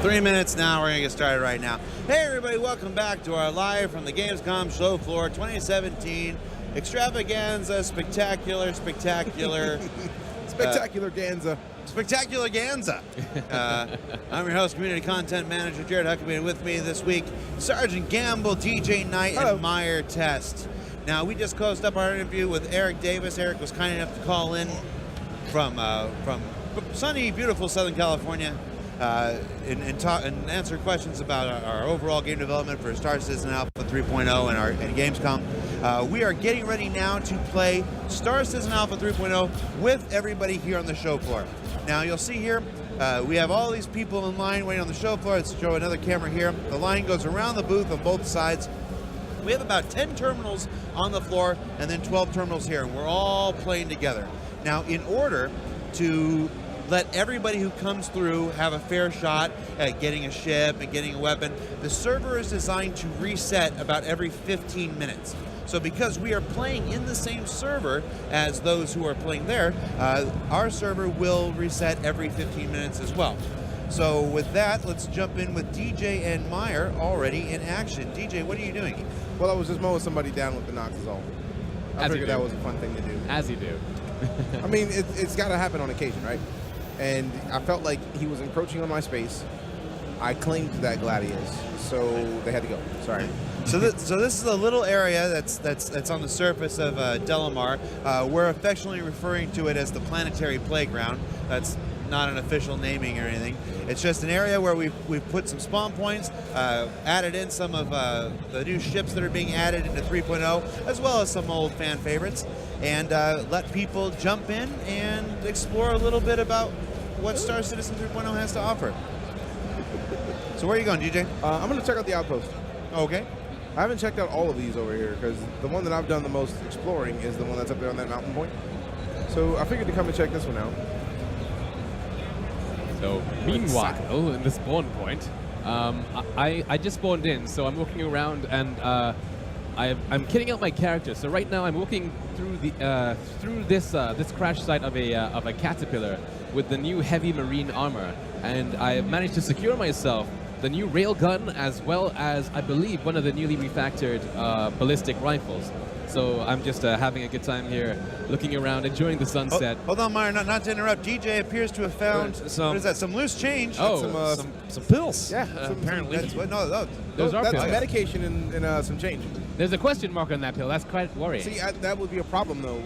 3 minutes now. We're going to get started right now. Hey, everybody. Welcome back to our live from the GamesCom show floor 2017 extravaganza, spectacular Spectacular Ganza. Spectacular Ganza. I'm your host, Community Content Manager Jared Huckabee, and with me this week, Sergeant Gamble, DJ Knight, Hello. and Meyer Test. Now, we just closed up our interview with Eric Davis. Eric was kind enough to call in from sunny, beautiful Southern California and answer questions about our overall game development for Star Citizen Alpha 3.0 and GamesCom. We are getting ready now to play Star Citizen Alpha 3.0 with everybody here on the show floor. Now, you'll see here, we have all these people in line waiting on the show floor. Let's show another camera here. The line goes around the booth on both sides. We have about 10 terminals on the floor and then 12 terminals here, and we're all playing together. Now, in order to let everybody who comes through have a fair shot at getting a ship and getting a weapon, the server is designed to reset about every 15 minutes. So because we are playing in the same server as those who are playing there, our server will reset every 15 minutes as well. So with that, let's jump in with DJ and Meyer already in action. DJ, what are you doing? Well, I was just mowing somebody down with the Noxazole. I figured that was a fun thing to do. As you do. I mean, it's got to happen on occasion, right? And I felt like he was encroaching on my space. I claimed that Gladius, so they had to go. Sorry. So this is a little area that's on the surface of Delamar. We're affectionately referring to it as the Planetary Playground. That's not an official naming or anything. It's just an area where we've put some spawn points, added in some of the new ships that are being added into 3.0, as well as some old fan favorites, and let people jump in and explore a little bit about what Star Citizen 3.0 has to offer. So where are you going, DJ? I'm going to check out the outpost. Okay. I haven't checked out all of these over here because the one that I've done the most exploring is the one that's up there on that mountain point. So I figured to come and check this one out. So meanwhile, in the spawn point, I just spawned in, so I'm walking around and I'm kitting out my character. So right now I'm walking through the this crash site of a caterpillar with the new heavy marine armor, and I managed to secure myself the new railgun as well as, I believe, one of the newly refactored ballistic rifles. So I'm just having a good time here, looking around, enjoying the sunset. Hold on, Meyer, not to interrupt. DJ appears to have found what is that? Some loose change. Oh, some pills. Yeah, apparently. Those are that's pills. medication and some change. There's a question mark on that pill. That's quite worrying. See, that would be a problem, though.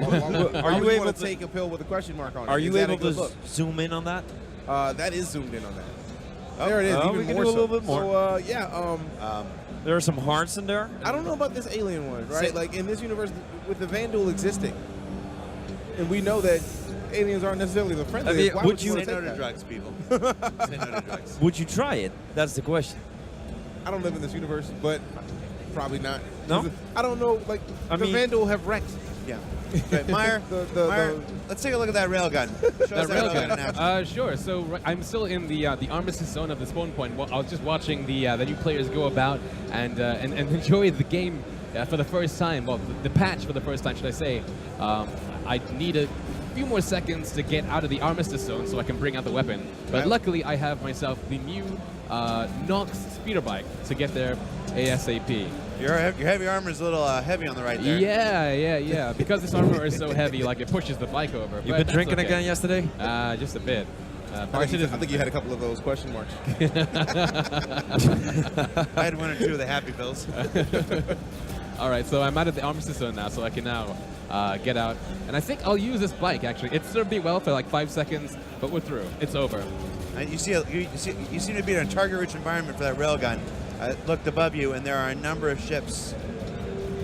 Are you able to take a pill with a question mark on it? Are you able to zoom in on that? That is zoomed in on that. There it is. Even we can more do a so. little bit more. So, yeah. There are some hearts in there. I don't know about this alien one, right? Like in this universe, with the Vandal existing, and we know that aliens aren't necessarily the friendliest. Why would you say no to drugs, people? Say no to drugs. Would you try it? That's the question. I don't live in this universe, but probably not. No? I don't know. Like the Vandal have wrecked. Yeah. Okay, Meyer, let's take a look at that railgun. Show us that railgun in action. Sure. So I'm still in the armistice zone of the spawn point. I was just watching the new players go about and enjoy the game for the first time. Well, the patch for the first time, should I say? I need a few more seconds to get out of the armistice zone so I can bring out the weapon. But luckily, I have myself the new Nox speeder bike to get there ASAP. Your heavy armor is a little heavy on the right there. Yeah. Because this armor is so heavy, like it pushes the bike over. You've been drinking again yesterday? Just a bit. I think you had a couple of those question marks. I had one or two of the happy pills. All right, so I'm out of the armistice zone now, so I can now get out. And I think I'll use this bike, actually. It served me well for like 5 seconds, but we're through. It's over. You seem to be in a target-rich environment for that railgun. I looked above you, and there are a number of ships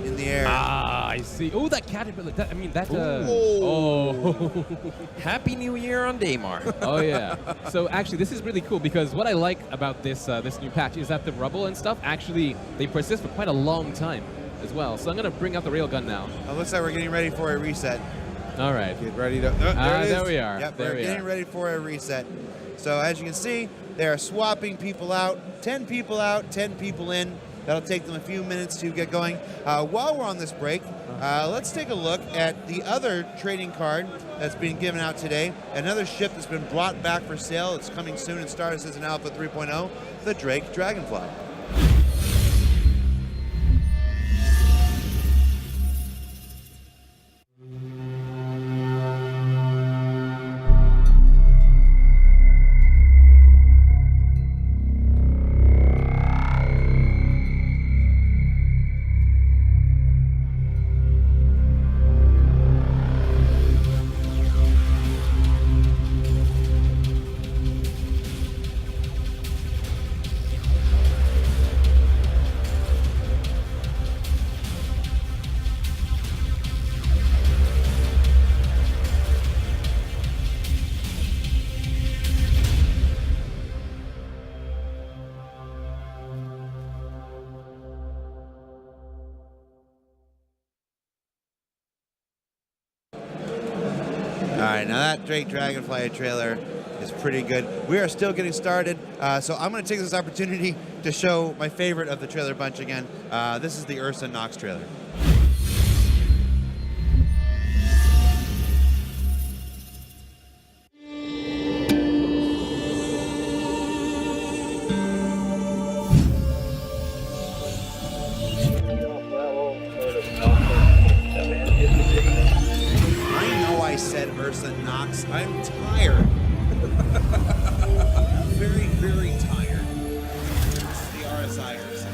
in the air. Ah, I see. Oh, that caterpillar. Happy New Year on Daymar. Oh, yeah. So, actually, this is really cool because what I like about this new patch is that the rubble and stuff, actually, they persist for quite a long time as well. So I'm going to bring out the railgun now. It looks like we're getting ready for a reset. All right. Get ready to... there we are. Yep, we're getting ready for a reset. So as you can see, they are swapping people out. 10 people out, 10 people in. That'll take them a few minutes to get going. While we're on this break, Let's take a look at the other trading card that's being given out today. Another ship that's been brought back for sale. It's coming soon and starts as an Alpha 3.0, the Drake Dragonfly. All right, now that Drake Dragonfly trailer is pretty good. We are still getting started, so I'm going to take this opportunity to show my favorite of the trailer bunch again. This is the Ursa Nox trailer. I said Ursa Nox. I'm tired. I'm very, very tired. This is the RSI Ursa.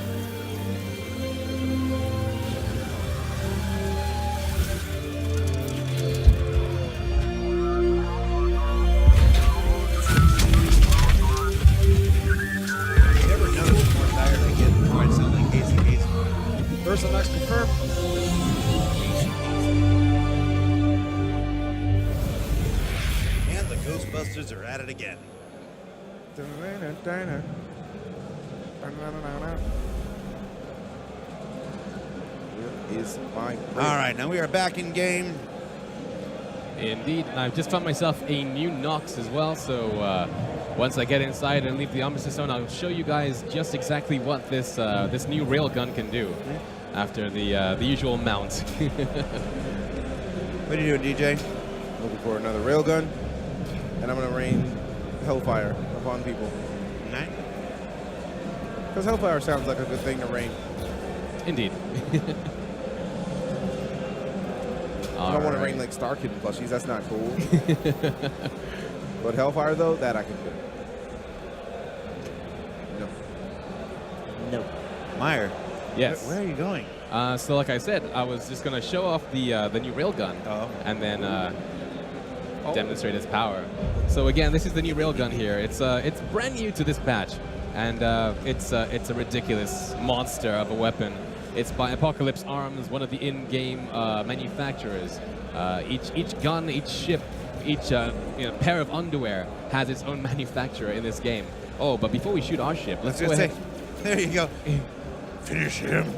You never know the more tired I get, the more I sound like Casey Kasem. Ursa Nox confirmed. Ghostbusters are at it again. Where is my brain? All right, now we are back in game. Indeed, and I've just found myself a new Nox as well, so once I get inside and leave the Armistice Zone, I'll show you guys just exactly what this this new railgun can do after the usual mount. What are you doing, DJ? Looking for another railgun, and I'm going to rain Hellfire upon people. All right. Because Hellfire sounds like a good thing to rain. Indeed. I don't want to rain like Star Kid and plushies. That's not cool. But Hellfire, though, that I can do. No. Meyer. Yes. Where are you going? So like I said, I was just going to show off the new railgun and then demonstrate its power. So again, this is the new railgun here. It's brand new to this patch, and it's a ridiculous monster of a weapon. It's by Apocalypse Arms, one of the in-game manufacturers. Each gun, each ship, each pair of underwear has its own manufacturer in this game. Oh, but before we shoot our ship, let's go ahead. There you go. Finish him.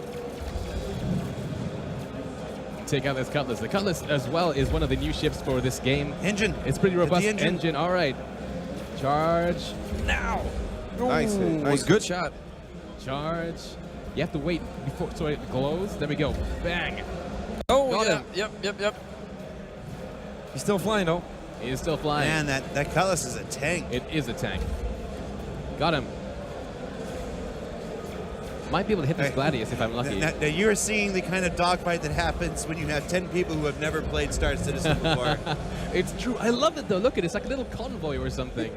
Take out this Cutlass. The Cutlass as well is one of the new ships for this game. Engine. It's pretty robust. The engine. All right. Charge now. Nice hit. Was Nice good shot. Charge. You have to wait before so it glows. There we go. Bang. Oh, Got yeah. him. Yep. He's still flying, though. He is still flying. Man, that Cutlass is a tank. It is a tank. Got him. Might be able to hit this Gladius if I'm lucky. Now you're seeing the kind of dogfight that happens when you have 10 people who have never played Star Citizen before. It's true. I love it, though. Look at it. It's like a little convoy or something.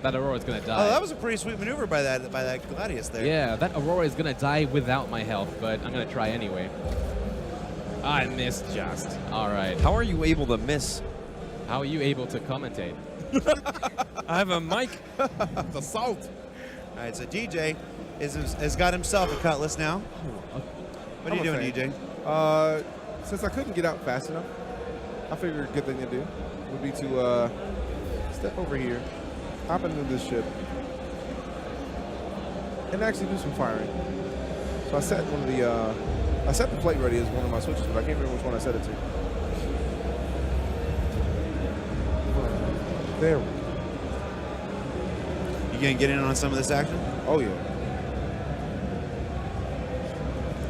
That Aurora's going to die. Oh, that was a pretty sweet maneuver by that Gladius there. Yeah, that Aurora is going to die without my health, but I'm going to try anyway. I missed just. All right. How are you able to miss? How are you able to commentate? I have a mic. The salt. All right, so DJ has got himself a Cutlass now. What are you doing, DJ? Since I couldn't get out fast enough, I figured a good thing to do would be to step over here, hop into this ship, and actually do some firing. So I set I set the plate ready as one of my switches, but I can't remember which one I set it to. There we go. You gonna get in on some of this action? Oh, yeah.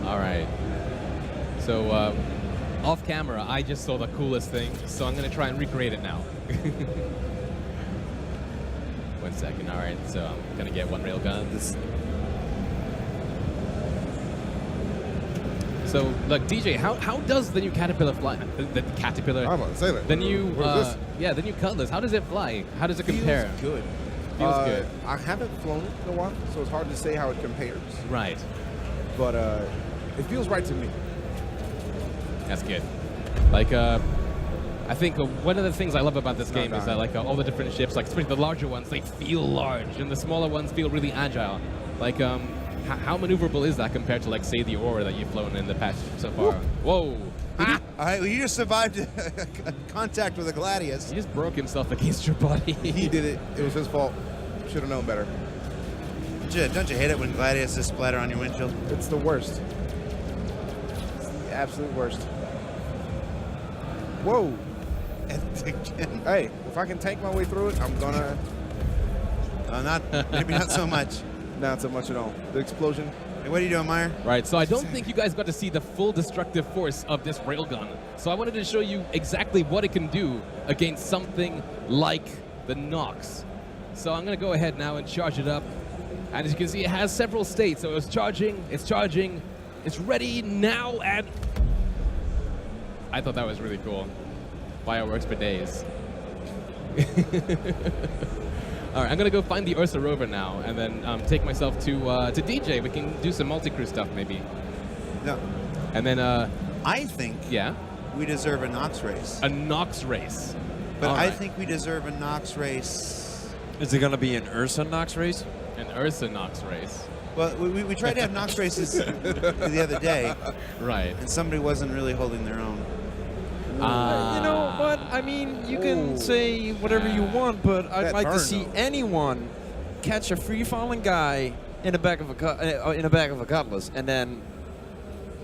All right. So off camera, I just saw the coolest thing, so I'm gonna try and recreate it now. 1 second. All right, so I'm gonna get one railgun. So, look, DJ, how does the new Caterpillar fly? The Caterpillar. I'm about to say that. The new, What is this? yeah, the new Cutlass. How does it fly? How does it compare? Feels good. Feels good. I haven't flown it in a while, so it's hard to say how it compares. Right. But it feels right to me. That's good. Like, I think one of the things I love about this game is that, like, all the different ships, like, especially the larger ones, they feel large, and the smaller ones feel really agile. Like, how maneuverable is that compared to, like, say, the Aura that you've flown in the patch so far? Whoa! All right, well, you just survived contact with a Gladius. He just broke himself against your body. He did it. It was his fault. Should have known better. Don't you hate it when Gladius just splatter on your windshield? It's the worst. It's the absolute worst. Whoa. Hey, if I can tank my way through it, I'm gonna. Maybe not so much. Not so much at all. The explosion. Hey, what are you doing, Meyer? Right, so I don't think you guys got to see the full destructive force of this railgun. So I wanted to show you exactly what it can do against something like the Nox. So I'm going to go ahead now and charge it up. And as you can see, it has several states. So it's charging, it's ready now, and I thought that was really cool. Fireworks for days. All right, I'm gonna go find the Ursa rover now, and then take myself to DJ. We can do some multi-crew stuff maybe. No. And then I think yeah, we deserve a Nox race. a Nox race. But All I right. think we deserve a Nox race. Is it going to be an Ursa Nox race? An Ursa Nox race. Well, we tried to have Nox races the other day, Right. and somebody wasn't really holding their own. You know what? I mean, you can say whatever you want, but I'd That like to burn, see though. anyone catch a free-falling guy in the back of a Cutlass and then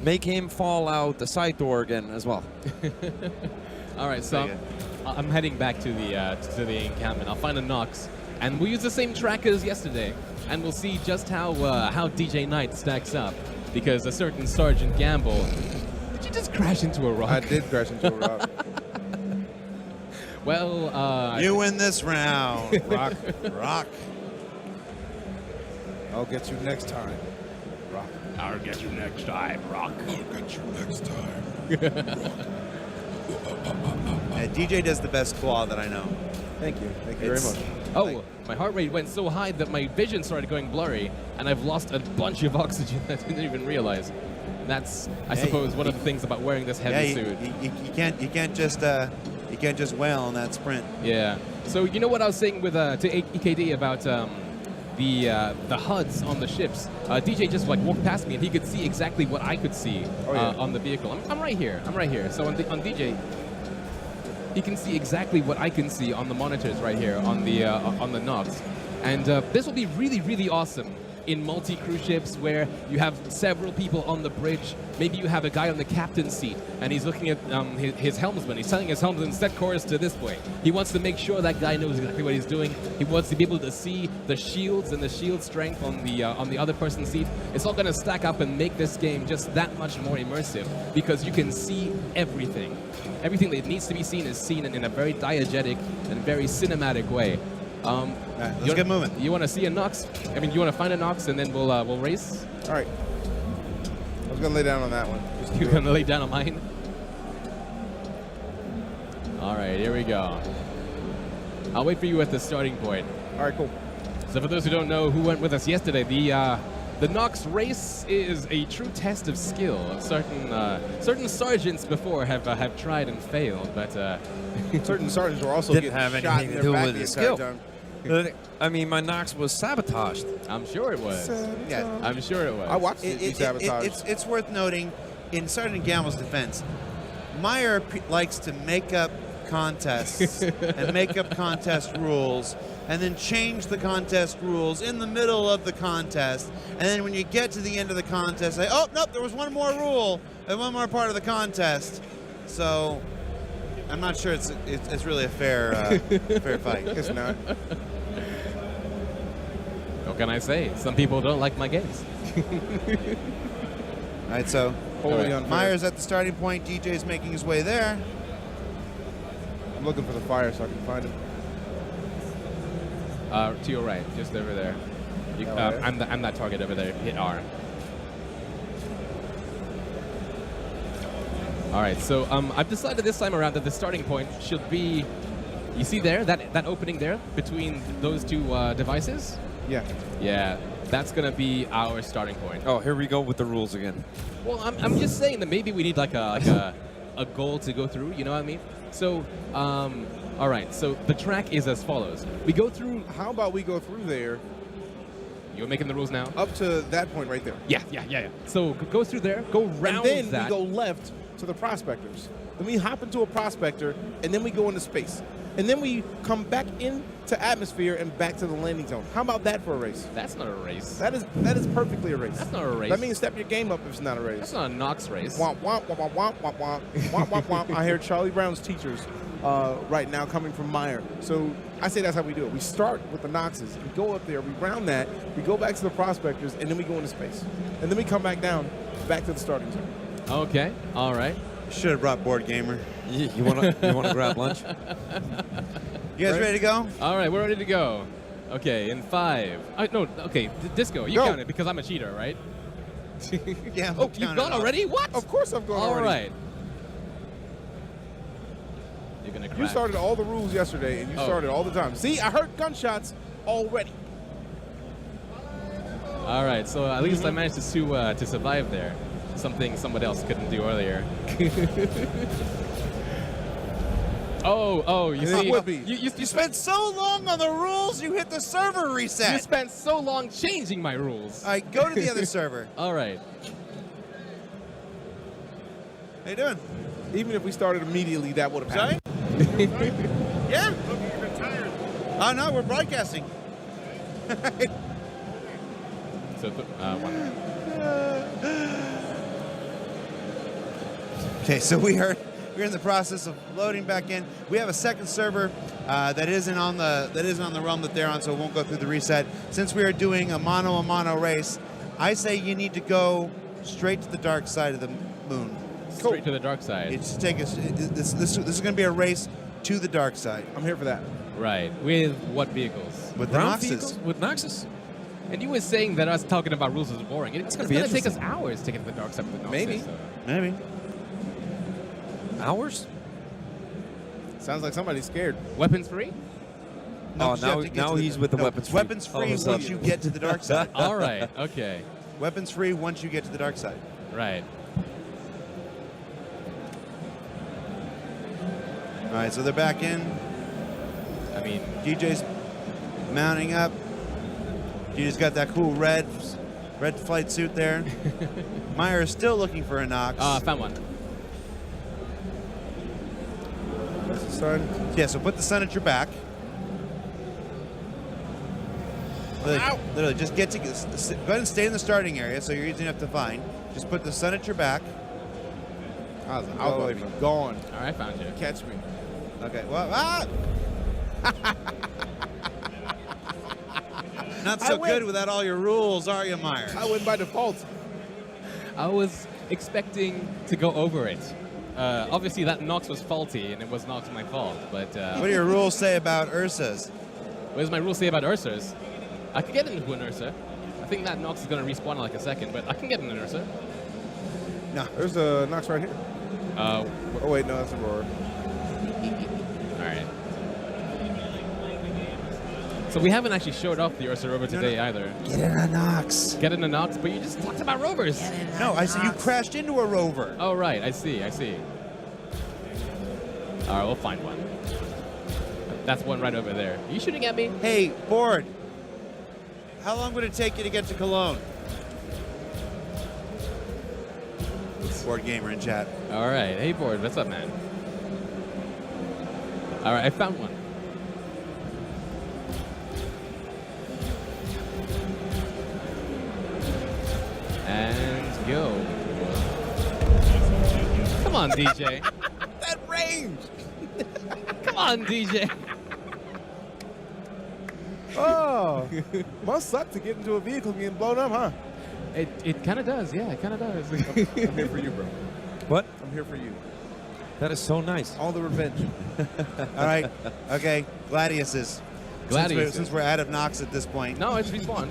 make him fall out the side door again as well. All right, so I'm heading back to the encampment. I'll find a Nox, and we'll use the same track as yesterday, and we'll see just how DJ Knight stacks up, because a certain Sergeant Gamble. Did you just crash into a rock? I did crash into a rock. Well, You win this round. Rock. Rock. I'll get you next time. Rock. I'll get you next time, Rock. I'll get you next time. DJ does the best claw that I know. Thank you. Thank you very It's- much. Oh, my heart rate went so high that my vision started going blurry, and I've lost a bunch of oxygen that I didn't even realize. And that's, I suppose, one of the things about wearing this heavy suit. You can't just wail on that sprint. Yeah. So you know what I was saying with to EKD about the HUDs on the ships. DJ just like walked past me and he could see exactly what I could see on the vehicle. I'm right here. I'm right here. So on DJ, he can see exactly what I can see on the monitors right here on the Nox. And this will be really, really awesome in multi-crew ships where you have several people on the bridge. Maybe you have a guy on the captain's seat and he's looking at his helmsman. He's telling his helmsman, set course to this way. He wants to make sure that guy knows exactly what he's doing. He wants to be able to see the shields and the shield strength on the other person's seat. It's all going to stack up and make this game just that much more immersive because you can see everything. Everything that needs to be seen is seen in a very diegetic and very cinematic way. Let's get moving. You want to see a Nox? I mean, you want to find a Nox and then we'll race? All right. I was gonna lay down on that one. Just You're going to lay down on mine? All right, here we go. I'll wait for you at the starting point. All right, cool. So for those who don't know who went with us yesterday, the Nox race is a true test of skill. Certain sergeants before have tried and failed, but Certain sergeants were also Didn't getting have shot anything in to their do back with the the entire skill. time. I mean, my Nox was sabotaged. I'm sure it was. Yeah. I'm sure it was. I watched it be sabotaged. It's worth noting, in Sergeant Gamble's defense, Meyer likes to make up contests and make up contest rules and then change the contest rules in the middle of the contest. And then when you get to the end of the contest, say, oh, nope, there was one more rule and one more part of the contest. So I'm not sure it's really a fair fair fight. It's not. What can I say? Some people don't like my games. All right, so Totally unfair. Myers at the starting point. DJ's making his way there. I'm looking for the fire so I can find him. To your right, just over there. You, Oh, yeah? I'm that target over there. Hit R. All right, so I've decided this time around that the starting point should be, you see there, that opening there between those two devices? Yeah. Yeah, that's gonna be our starting point. Oh, here we go with the rules again. Well, I'm just saying that maybe we need like a goal to go through. You know what I mean? So, all right. So the track is as follows. We go through. How about we go through there You're making the rules now. up to that point right there? Yeah. So go through there. Go round And then that. we go left to the prospectors. Then we hop into a prospector, and then we go into space. And then we come back into atmosphere and back to the landing zone. How about that for a race? That's not a race. That is perfectly a race. That's not a race. That means step your game up if it's not a race. That's not a Nox race. Womp, womp, womp, womp, womp, womp, womp, womp, womp. I hear Charlie Brown's teachers right now coming from Meyer. So I say that's how we do it. We start with the Noxes. We go up there, we round that, we go back to the prospectors, and then we go into space. And then we come back down, back to the starting zone. Okay. All right. Should have brought Board Gamer. You wanna grab lunch? You guys ready to go? All right. We're ready to go. Okay. In 5. No. Okay. Disco. You Go. count it because I'm a cheater, right? Yeah. Oh, you've gone already? What? Of course I'm going All already. right. You're gonna crash. You started all the rules yesterday, and you Oh. started all the time. See, I heard gunshots already. All right, so at least I managed to survive there. Something someone else couldn't do earlier. oh, you Yeah, see, it would be. you Spent so long on the rules, you hit the server reset. you spent so long changing my rules. All right, go to the other server. All right. How you doing? Even if we started immediately, that would have Sorry? happened. Yeah. Oh no, we're broadcasting. So, one. Okay, so we're in the process of loading back in. We have a second server that isn't on the realm that they're on, so it won't go through the reset. Since we are doing a mono race, I say you need to go straight to the dark side of the moon. Straight to the dark side. It's take us. This is going to be a race to the dark side I'm here for that. Right. With what vehicles? with the Ground Noxes. vehicles with Noxus? And you were saying that us talking about rules is boring. It's gonna going be to take us interesting. hours to get to the dark side with the Maybe. Noxes, so. Maybe. Hours? Sounds like somebody's scared. Weapons free? Oh, Oh, you have to get now to the- he's with the weapons free. Weapons All of a free sudden. once you get to the dark side. All right. Okay. Weapons free once you get to the dark side. Right. All right, so they're back in. I mean, DJ's mounting up. DJ's got that cool red flight suit there. Meyer is still looking for a Nox. found one. That's the sun. Yeah, so put the sun at your back. Literally, just go ahead and stay in the starting area so you're easy enough to find. Just put the sun at your back. I was about to be gone. All right, found you. Catch me. Okay, well, Not so I win. good without all your rules, are you, Meyer? I win by default. I was expecting to go over it. Obviously, that Nox was faulty, and it was not my fault. But What do your rules say about Ursas? what does my rule say about Ursas? I could get into an Ursa. I think that Nox is going to respawn in like a second, but I can get in an Ursa. No. There's a Nox right here. Oh, Oh, wait, no, that's a roar. all right. So we haven't actually showed off the Ursa rover today either. Get in a Nox. Get in a Nox, but you just talked about rovers. No, I said you crashed into a rover. Oh, right. I see. All right, we'll find one. That's one right over there. Are you shooting at me? Hey, Board. How long would it take you to get to Cologne? Board Gamer in chat. All right. Hey, Board. What's up, man? All right, I found one. And go. Come on, DJ. That range! Come on, DJ. Oh, must suck to get into a vehicle getting blown up, huh? It kind of does, yeah, it kind of does. I'm here for you, bro. What? I'm here for you. That is so nice. All the revenge. All right. Okay. Gladiuses. Gladiuses. Since we're out of Nox at this point. No, it's respawn.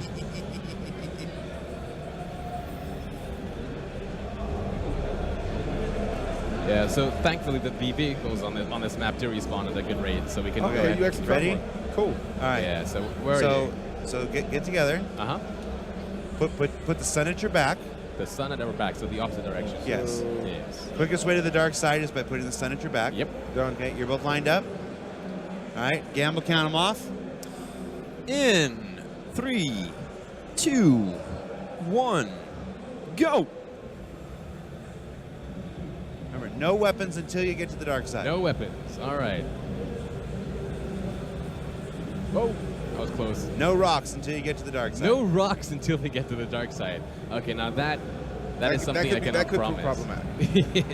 Yeah, so thankfully the vehicles on this map do respawn at a good rate, so we can. Okay, you actually ready? found one. Cool. All right. Yeah, so where are you? So get together. Uh huh. Put the sun at your back. The sun at our back, so the opposite direction. Yes. Yes. Quickest way to the dark side is by putting the sun at your back. Yep. Done. Okay, you're both lined up. All right, Gamble, count them off. In 3, 2, 1, go. Remember, no weapons until you get to the dark side. No weapons. All right. Whoa, that was close. No rocks until you get to the dark side. No rocks until they get to the dark side. Okay, now that is something I cannot promise. That could be problematic.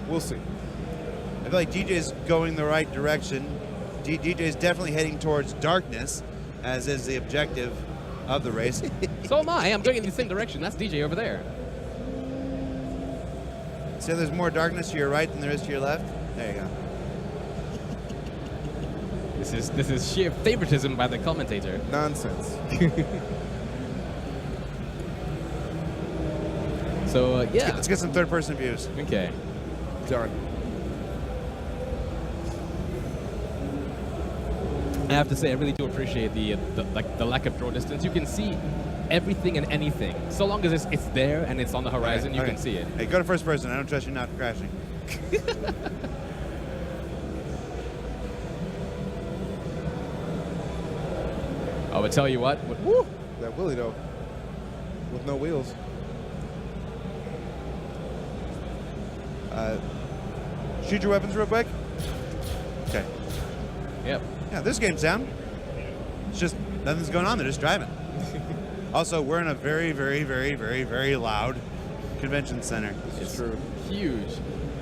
We'll see. I feel like DJ's going the right direction. DJ's definitely heading towards darkness, as is the objective of the race. So am I. I'm going in the same direction. That's DJ over there. So there's more darkness to your right than there is to your left? There you go. This is sheer favoritism by the commentator. Nonsense. So yeah. Let's get some third-person views. Okay. Done. I have to say, I really do appreciate the lack of draw distance. You can see everything and anything. So long as it's there and it's on the horizon, you can see it. Hey, go to first person. I don't trust you not crashing. Oh, but tell you what. Woo! That Willie, though, with no wheels. Shoot your weapons real quick. Okay. Yep. Yeah, this game's down. It's just nothing's going on. They're just driving. Also, we're in a very, very, very, very, very loud convention center. It's true. Huge.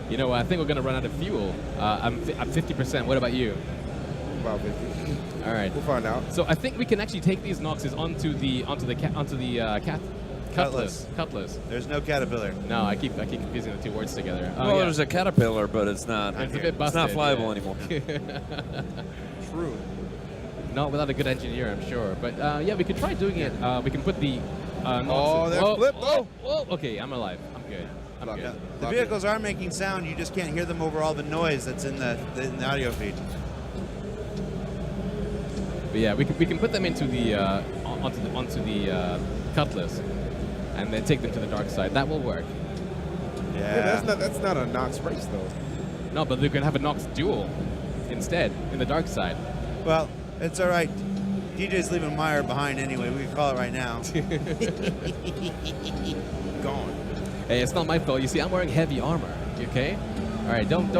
You know, I think we're gonna run out of fuel. I'm 50%. What about you? About 50. All right. We'll find out. So I think we can actually take these Noxes onto the Cutlass. Cutlass. There's no caterpillar. No, I keep confusing the two words together. Well, yeah. there's a caterpillar, but it's not. It's a bit It's not busted, flyable yeah. anymore. True. Not without a good engineer, I'm sure. But yeah, we could try doing it. We can put the. Oh, that flip, though. Whoa. Okay, I'm alive. I'm good. I'm Lock good. it. The vehicles are making sound. You just can't hear them over all the noise that's in the audio feed. But yeah, we can put them into the onto the Cutlass, and then take them to the dark side. That will work. Yeah. That's not a Nox race, though. No, but we can have a Nox duel instead in the dark side. Well, it's all right. DJ's leaving Meyer behind anyway. We can call it right now. Gone. Hey, it's not my fault. You see, I'm wearing heavy armor. You okay? All right, don't.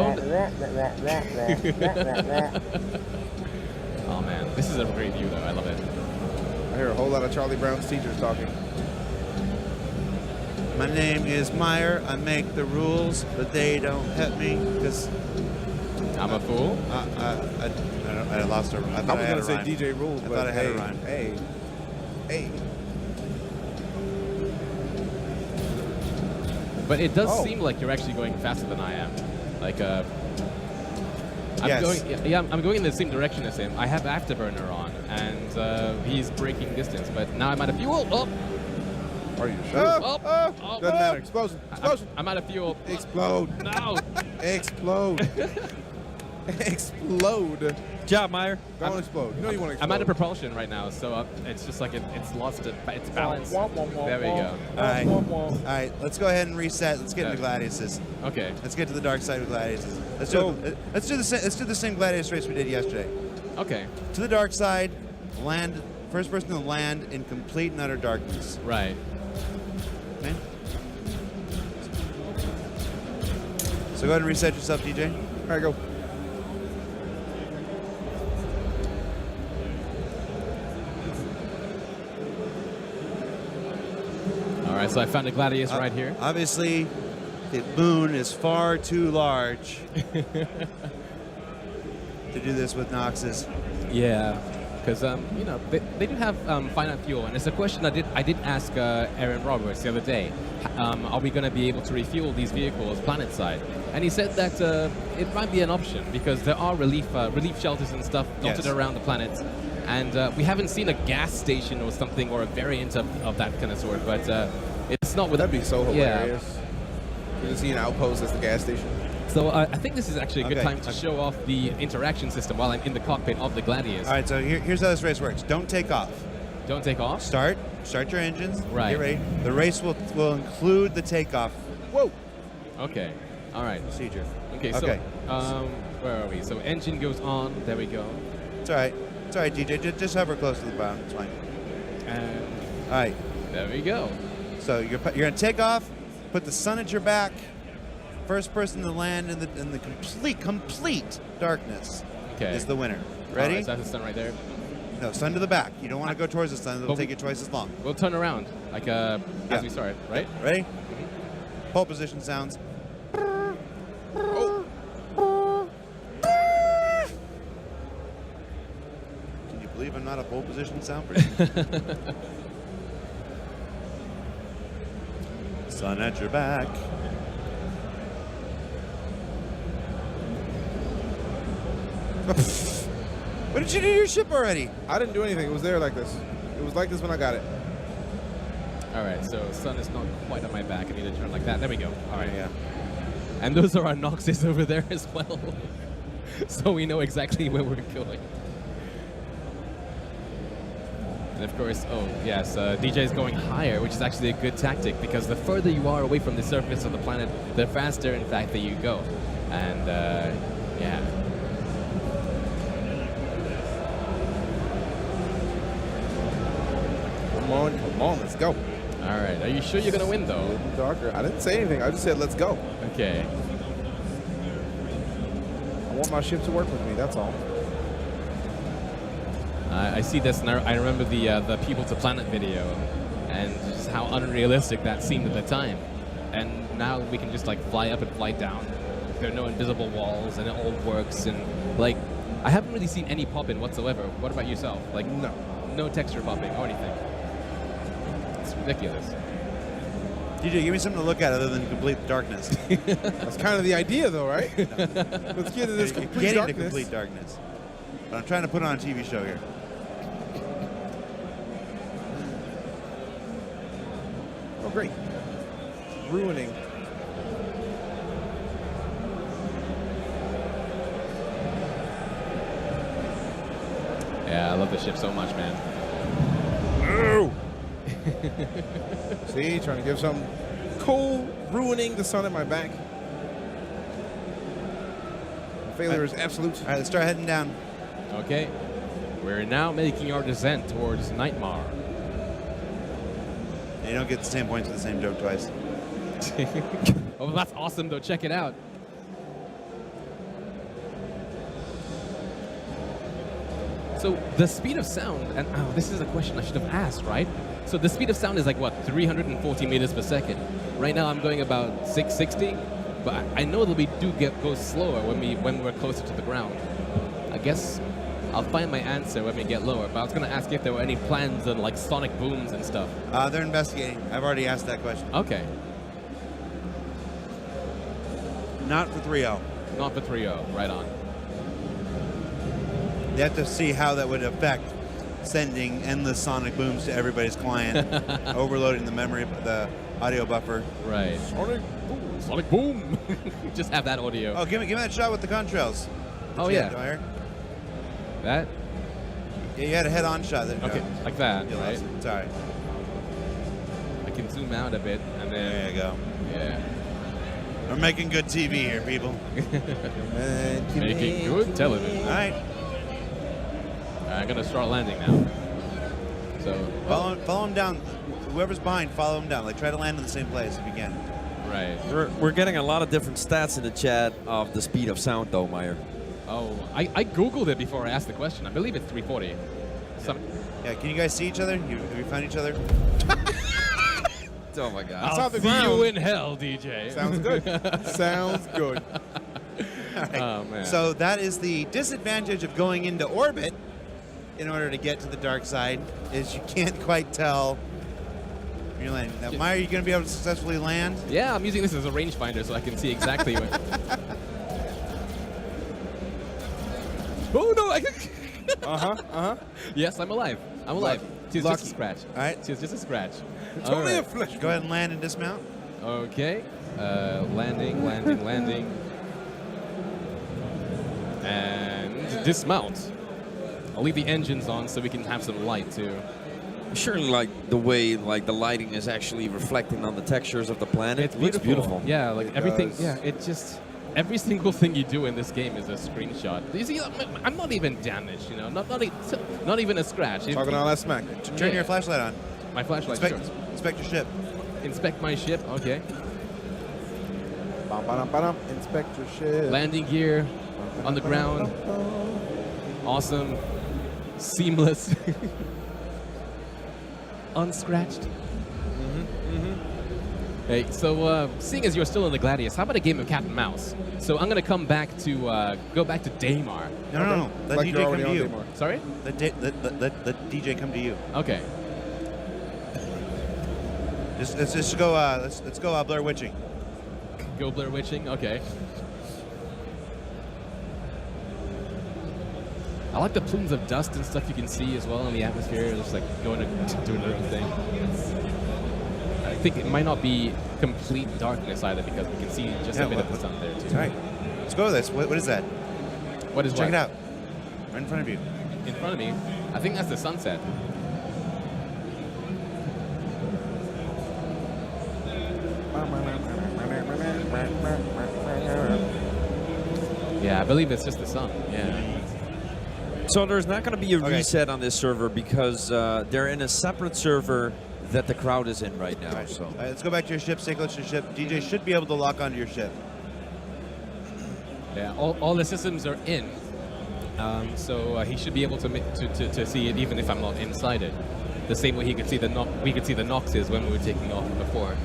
Oh man, this is a great view though. I love it. I hear a whole lot of Charlie Brown's teachers talking. My name is Meyer. I make the rules, but they don't pet me because I'm a fool. I lost a. I I thought was I had going to a say rhyme. DJ rules, I but thought I had hey, a rhyme. hey. But it does Oh. seem like you're actually going faster than I am. Like I'm Yes. going. Yeah, I'm going in the same direction as him. I have afterburner on, and he's braking distance. But now I'm out of fuel. Oh, Are you sure? Oh, oh, Doesn't oh. matter. Explosion. Explosion. I'm out of fuel. Explode. No. Explode. Explode. Good job, Meyer. Don't explode. You know you want to explode. I'm out of propulsion right now, so it's just like it's lost its balance. There we go. All right. All right. Let's go ahead and reset. Let's get into Gladiuses. Okay. Let's get to the dark side of Gladiuses. Let's do the same Gladius race we did yesterday. Okay. To the dark side, land. First person to land in complete and utter darkness. Right. Okay. So go ahead and reset yourself, DJ. All right, go. All right. So I found a Gladius right here. Obviously, the moon is far too large to do this with Noxes. Yeah. because you know they do have finite fuel, and it's a question I did ask Aaron Roberts the other day. Are we going to be able to refuel these vehicles planet side? And he said that it might be an option because there are relief shelters and stuff dotted around the planet, and we haven't seen a gas station or something or a variant of that kind of sort. But it's not with That'd be so hilarious. Yeah. You can see an outpost as the gas station. So I think this is actually a good time to show off the interaction system while I'm in the cockpit of the Gladius. All right, so here's how this race works. Don't take off. Don't take off? Start your engines. Right. Get ready. The race will include the takeoff. Whoa. Okay. All right. Procedure. Okay, Okay. so where are we? So engine goes on. There we go. It's all right. It's all right, DJ. Just hover close to the bottom. It's fine. And All right. there we go. So you're going to take off, put the sun at your back, first person to land in the complete darkness is the winner. Ready? All right, so that's the sun right there. No, sun to the back. You don't want to go towards the sun. It'll take you twice as long. We'll turn around like as we started, right? Ready? Pole position sounds. Oh. Can you believe I'm not a pole position sound person? Sun at your back. What did you do to your ship already? I didn't do anything. It was there like this. It was like this when I got it. All right, so sun is not quite on my back. I need to turn like that. There we go. All right. Yeah. And those are our Noxes over there as well. So we know exactly where we're going. And of course, oh yes, DJ is going higher, which is actually a good tactic because the further you are away from the surface of the planet, the faster, in fact, that you go. And yeah. Come on, let's go. All right, are you sure you're gonna win though? Darker. I didn't say anything. I just said let's go. Okay. I want my ship to work with me. That's all. I see this, and I remember the People to Planet video, and just how unrealistic that seemed at the time. And now we can just like fly up and fly down. There are no invisible walls, and it all works. And like, I haven't really seen any pop-in whatsoever. What about yourself? Like, no texture popping or anything. It's ridiculous. DJ, give me something to look at other than complete darkness. That's kind of the idea, though, right? Let's get to this complete Getting darkness. to complete darkness. But I'm trying to put on a TV show here. Oh, great. Ruining. Yeah, I love the ship so much, man. Oh! See, trying to give something cool, ruining the sun at my back. The failure is absolute. All right, let's start heading down. Okay. We're now making our descent towards Nightmare. You don't get the same points for the same joke twice. Oh, that's awesome, though. Check it out. So the speed of sound, and this is a question I should have asked, right? So the speed of sound is like, what, 340 meters per second? Right now I'm going about 660, but I know that we do go slower when we're closer to the ground. I guess I'll find my answer when we get lower, but I was going to ask if there were any plans on like sonic booms and stuff. They're investigating. I've already asked that question. Okay. Not for 3.0. Not for 3.0, right on. You have to see how that would affect sending endless sonic booms to everybody's client, overloading the memory, the audio buffer. Right. Sonic boom! Just have that audio. Oh, give me that shot with the contrails. Oh, yeah. That? Yeah, you had a head-on shot. There. Okay, like that, You right? lost it. Sorry. I can zoom out a bit, and then... There you go. Yeah. We're making good TV here, people. Making good television. All right. I'm going to start landing now. So... Follow him down. Whoever's behind, follow him down. Like, try to land in the same place if you can. Right. We're getting a lot of different stats in the chat of the speed of sound, though, Meyer. Oh, I Googled it before I asked the question. I believe it's 340. Yeah, can you guys see each other? Have you found each other? Oh, my God. I'll see you in hell, DJ. Sounds good. Sounds good. All right. Oh, man. So that is the disadvantage of going into orbit. in order to get to the dark side is you can't quite tell when you're landing. Now, Meyer, are you going to be able to successfully land? Yeah, I'm using this as a rangefinder so I can see exactly where. Oh no! Yes, I'm alive. I'm alive. She's just a scratch. All right. She's just a scratch. It's All only a right. flesh. Go ahead and land and dismount. Okay. Landing, landing, landing. And dismount. I'll leave the engines on so we can have some light too. I sure like the way like the lighting is actually reflecting on the textures of the planet. It's It looks beautiful. Yeah, like It everything. does. Yeah, it just every single thing you do in this game is a screenshot. You see, I'm not even damaged. You know, not even a scratch. Talking all that smack. Turn Yeah. your flashlight on. My flashlight. Inspect, Sure. inspect your ship. Inspect my ship. Okay. Ba-ba-dum-ba-dum. Inspect your ship. Landing gear on the ground. Awesome. Seamless. Unscratched. Hey, so seeing as you're still in the Gladius, how about a game of cat and mouse? So I'm gonna come back to go back to Daymar. No. Let Like DJ you're come already to on you. Daymar. Sorry? Let DJ come to you. Okay. Let's just go. Let's go Blair Witching. Go Blair Witching. Okay. I like the plumes of dust and stuff you can see as well in the atmosphere, just like going to doing their own thing. I think it might not be complete darkness either because we can see just a bit of the sun there too. All right. Let's go with this. What is that? What is Check what? it out. Right in front of you. In front of me. I think that's the sunset. Yeah, I believe it's just the sun. Yeah. So there's not going to be a Okay. reset on this server because they're in a separate server that the crowd is in right now. All right. So All right, let's go back to your ship. Stay close to your ship. DJ should be able to lock onto your ship. Yeah, all the systems are in. So he should be able to see it even if I'm not inside it. The same way he could see the we could see the Noxes when we were taking off before.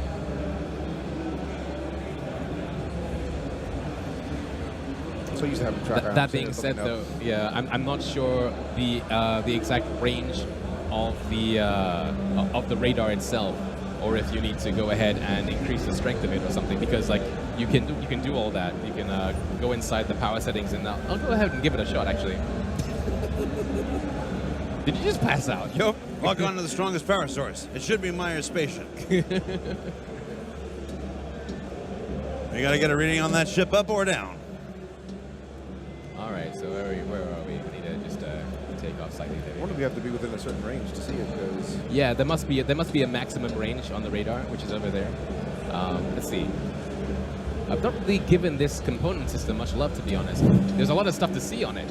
So used to have a tracker. That being said, though, yeah, I'm not sure the exact range of the radar itself, or if you need to go ahead and increase the strength of it or something, because like you can do all that. You can go inside the power settings, and I'll go ahead and give it a shot. Actually, did you just pass out? Yup. Lock onto the strongest power source. It should be Meyer's spaceship. You gotta get a reading on that ship, up or down. All right, so where are we? We need to just take off slightly I there. wonder if we have to be within a certain range to see it because Yeah, there must be a maximum range on the radar, which is over there. Let's see. I've not really given this component system much love, to be honest. There's a lot of stuff to see on it.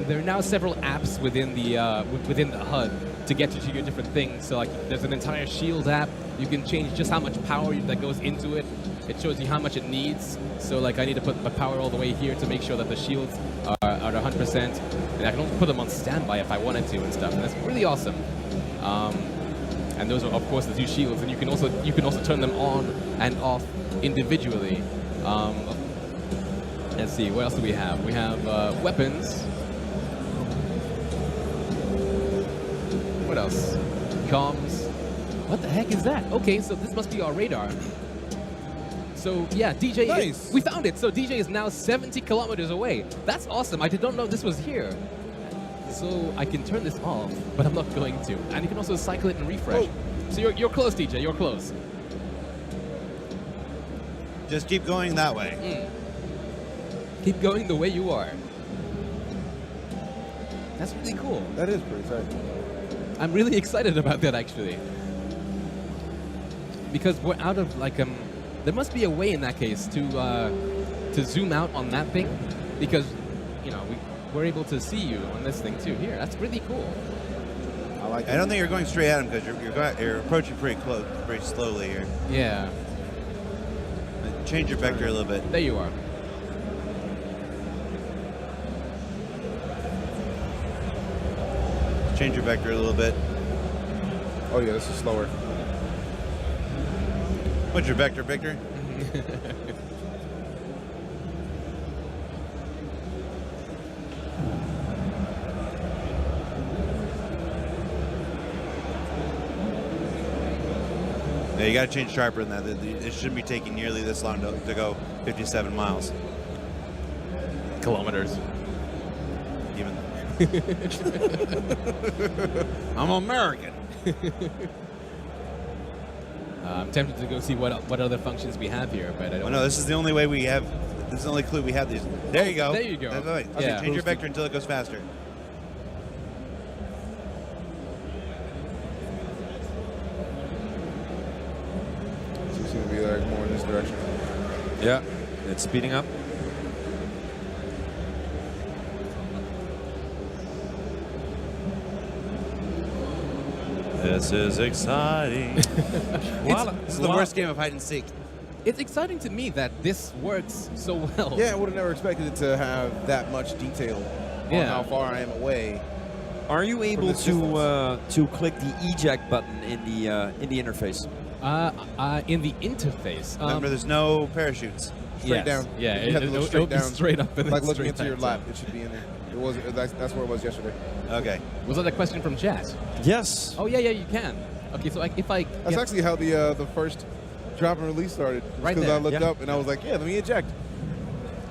There are now several apps within the HUD to get you to your different things. So like, there's an entire shield app. You can change just how much power that goes into it. It shows you how much it needs. So like, I need to put my power all the way here to make sure that the shields are at 100%. And I can only put them on standby if I wanted to and stuff. And that's really awesome. And those are, of course, the two shields. And you can also turn them on and off individually. Let's see, what else do we have? We have weapons. What else? Comms. What the heck is that? Okay, so this must be our radar. So yeah, DJ, Nice. we found it. So DJ is now 70 kilometers away. That's awesome. I did not know this was here. So I can turn this off, but I'm not going to. And you can also cycle it and refresh. So you're close, DJ. You're close. Just keep going that way. Keep going the way you are. That's really cool. that is pretty tight. I'm really excited about that, actually. Because we're out of, like, there must be a way in that case to zoom out on that thing. Because, you know, we're able to see you on this thing, too. Here, that's really cool. I like I it. don't think you're going straight at him because you're approaching pretty close, pretty slowly here. Yeah, Change your vector a little bit. there you are. Change your vector a little bit. Oh yeah, this is slower. What's your vector, Victor? Yeah, you got to change sharper than that. It shouldn't be taking nearly this long to go 57 miles. Kilometers. Even. I'm American. I'm tempted to go see what other functions we have here, but I don't. Oh no, this is the only way we have. This is the only clue we have. These. There you go. There you go. That's right. Okay, Yeah. change your vector until it goes faster. So you seem to be like more in this direction. Yeah, it's speeding up. This is exciting. This is the worst game of hide and seek. It's exciting to me that this works so well. Yeah, I would have never expected it to have that much detail on Yeah. how far I am away. Are you able this to click the eject button in the interface? In the interface. Remember, there's no parachutes. Straight yes. down. Yeah, You have to look straight it'll be down. straight up and then Like looking straight into your back lap, down. it should be in there. It was. That's where it was yesterday. Okay. Was that a question from chat? Yes. Oh yeah, you can. Okay, so if I That's actually how the first drop and release started. Right Because I there. looked Yeah. up and I was like, yeah, let me eject.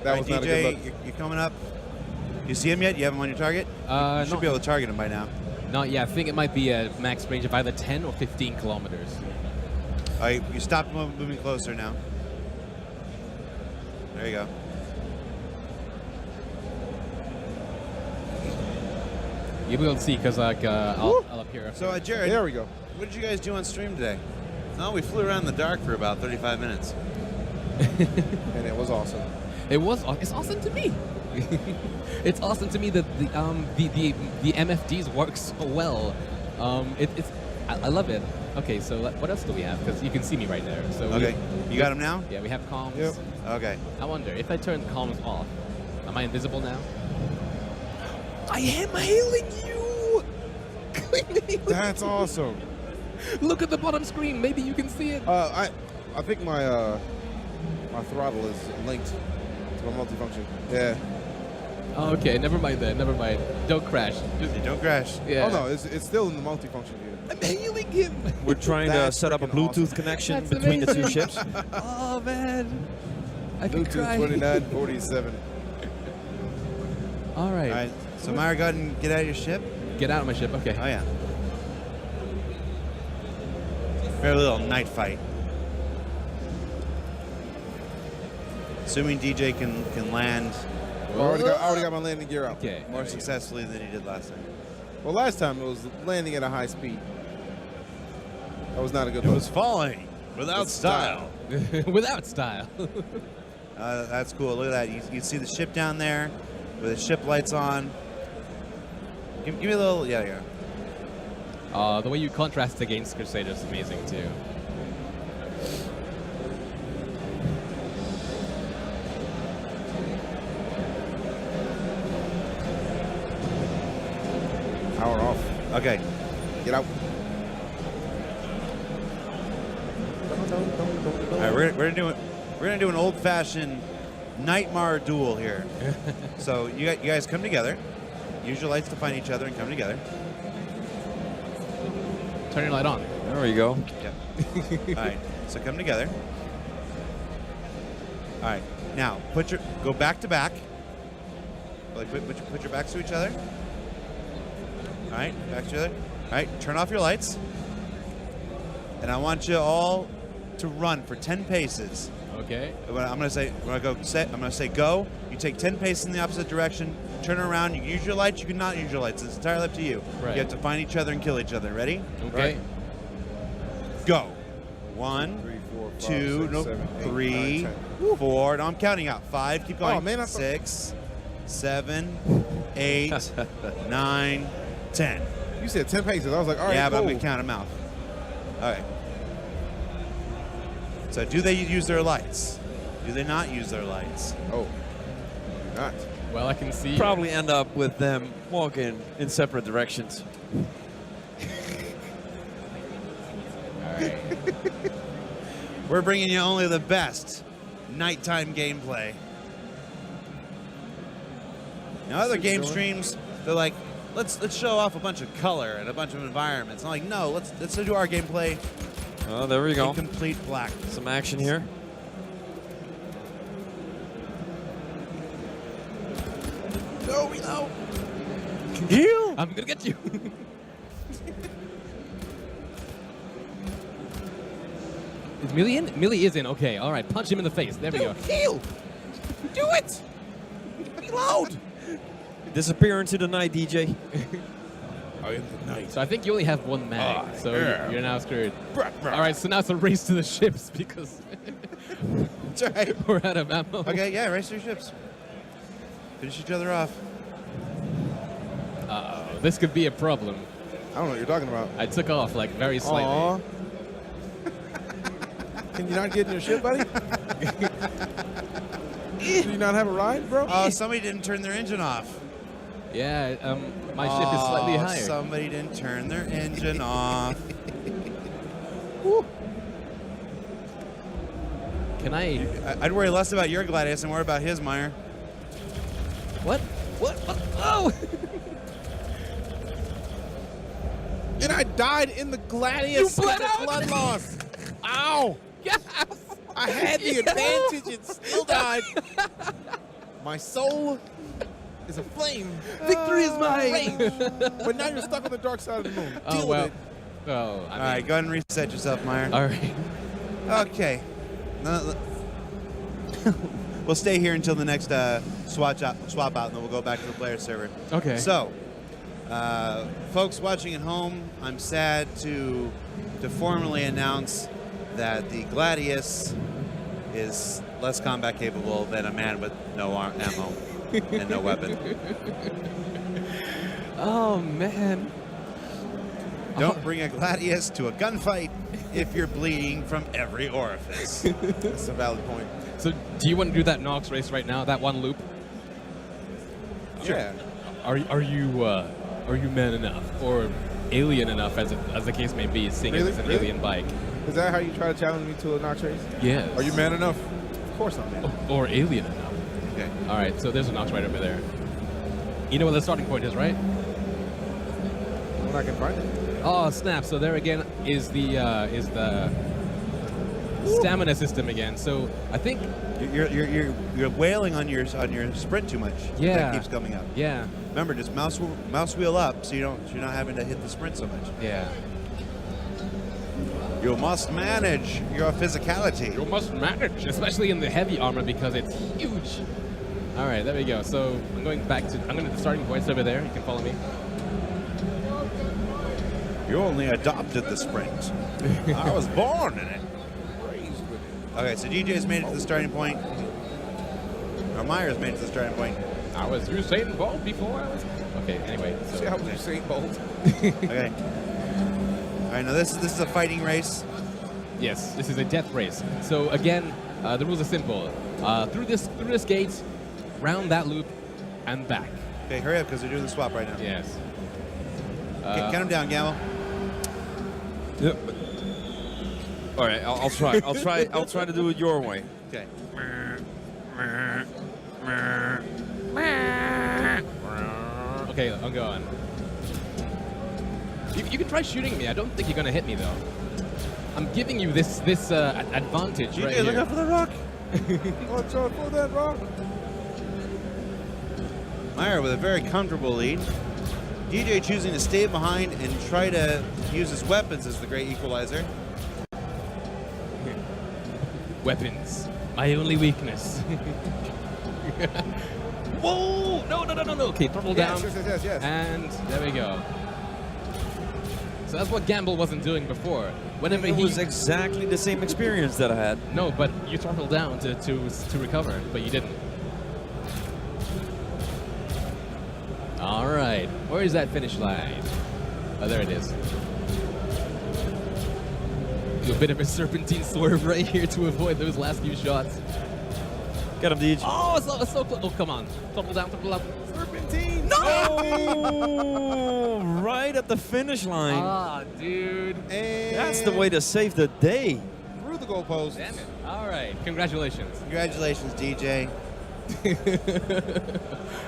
That All was right, not a good DJ, look. you're coming up. You see him yet? You have him on your target? You should not, be able to target him by now. not yet. I think it might be a max range of either 10 or 15 kilometers. All right, you stopped moving closer now. There you go. You'll be able to see because like I'll appear. So, Jared, There we go. what did you guys do on stream today? No, we flew around in the dark for about 35 minutes. And it was awesome. It's awesome to me. It's awesome to me that the MFDs work so well. I love it. Okay, so what else do we have? Because you can see me right there. So Okay, you got him now? Yeah, we have comms. Yep. Okay. I wonder if I turn comms off, am I invisible now? I am hailing you. That's awesome. Look at the bottom screen. Maybe you can see it. I think my my throttle is linked to my multifunction. Yeah. Okay, never mind then. Never mind. Don't crash. Just, Hey, don't crash. yeah. Oh no, it's still in the multifunction view. I'm hailing him. We're trying to That's set up a freaking Bluetooth awesome. connection That's between the two amazing. ships. Oh man, I could Bluetooth cry. 2947. All right. All right, so Myra, go ahead and get out of your ship. Get out of my ship. Okay. Oh, yeah. Very little night fight. Assuming DJ can land I already got my landing gear out. Okay. more successfully than he did last time. Well, last time it was landing at a high speed. That was not a good It look. was falling without With style. Without style. That's cool. Look at that. You see the ship down there with the ship lights on. Give me a little. Yeah. The way you contrast against Crusader is amazing too. Power off. Okay. Get out. All right, we're gonna do an old-fashioned Nightmare duel here. So you guys come together. Use your lights to find each other and come together. Turn your light on. There we go. Yeah. All right. So come together. All right. Now go back to back. Like put your backs to each other. All right. Back to each other. All right. Turn off your lights. And I want you all to run for 10 paces. Okay. When I'm gonna say go. You take 10 paces in the opposite direction. Turn around. You can use your lights. You can not use your lights. It's entirely up to you. Right. You have to find each other and kill each other. Ready? Okay. Go. 1, 3, 4, 5, 2, 6, no, 7, 8, 3, 9, 10. 4. No, I'm counting out. 5. Keep going. Oh, man, I thought- 6, 7, 8, 9, 10. You said 10 paces. I was like, all right, Yeah, but I'm cool. gonna count them out. All right. So, do they use their lights? Do they not use their lights? Oh, not. Well, I can see. Probably end up with them walking in separate directions. All right. We're bringing you only the best nighttime gameplay. Now, other game streams, they're like, let's show off a bunch of color and a bunch of environments. I'm like, no, let's do our gameplay Oh, there we go. Incomplete black. Some action here. No, we know. Heal. I'm gonna get you. Is Millie in? Millie is in. Okay, all right. Punch him in the face. There we go. Heal. Do it. Reload. Disappear into the night, DJ. I am the knight. So I think you only have one mag, so yeah. you're now screwed. All right, so now it's a race to the ships because That's right. we're out of ammo. Okay, yeah, race to your ships. Finish each other off. Uh-oh, this could be a problem. I don't know what you're talking about. I took off like very slightly. Aw. Can you not get in your ship, buddy? Do you not have a ride, bro? Oh, somebody didn't turn their engine off. Yeah, my ship is slightly Oh, higher. Somebody didn't turn their engine off. Can I? I'd worry less about your Gladius and more about his, Meyer. What? What? Oh! And I died in the Gladius. You bled with out? blood loss. Ow! Yes! I had the advantage and still died. My soul is a flame. Victory is mine! Rage. But now you're stuck on the dark side of the moon. Oh Deal well. with it. Oh, All right, go ahead and reset yourself, Meyer. All right. Okay. We'll stay here until the next swap out, and then we'll go back to the player server. Okay. So, folks watching at home, I'm sad to formally announce that the Gladius is less combat capable than a man with no ammo and no weapon. Oh man. Don't bring a Gladius to a gunfight if you're bleeding from every orifice. That's a valid point. So, do you want to do that Nox race right now? That one loop? Sure. Yeah. Are you man enough or alien enough, as the case may be, seeing as Really? it's an Really? alien bike? Is that how you try to challenge me to a Nox race? Yes. Are you man enough? Of course I'm man. Or alien enough? Okay. All right. So there's a Nox right over there. You know where the starting point is, right? When I can find it. Oh snap! So there again is the stamina system again. So I think You're wailing on your sprint too much. Yeah. That keeps coming up. yeah, Remember, just mouse wheel up so you're not having to hit the sprint so much. yeah. You must manage your physicality. You must manage, especially in the heavy armor because it's huge. All right, there we go. So I'm going to the starting points over there. You can follow me. You only adopted the sprint. I was born in it. Okay, so DJ's made it to the starting point. Or Myers made it to the starting point. I was Usain Bolt before I was. Okay, anyway. See how you say bold? Okay. All right, now this is a fighting race. Yes, this is a death race. So again, the rules are simple. Through this gate, round that loop, and back. Okay, hurry up because they're doing the swap right now. Yes. Okay, count them down, Gamble. Yep. All right, I'll try. I'll try to do it your way. Okay. Okay, I'm going. You can try shooting me. I don't think you're gonna hit me though. I'm giving you this advantage right DJ, look here. out for the rock. Watch out for that rock. Meyer with a very comfortable lead. DJ choosing to stay behind and try to use his weapons as the great equalizer. Weapons, my only weakness. Whoa! No! Okay, throttle down. Yes. And there we go. So that's what Gamble wasn't doing before. Whenever It he was exactly the same experience that I had. no, but you throttled down to recover, but you didn't. All right, where is that finish line? Oh, there it is. Do a bit of a serpentine swerve right here to avoid those last few shots. Get him, DJ. Oh, it's so close. Oh, come on. Throttle down. Serpentine. No! Oh, right at the finish line. Ah, dude. And That's the way to save the day. through the goalpost. Damn it. All right, congratulations. Congratulations, DJ.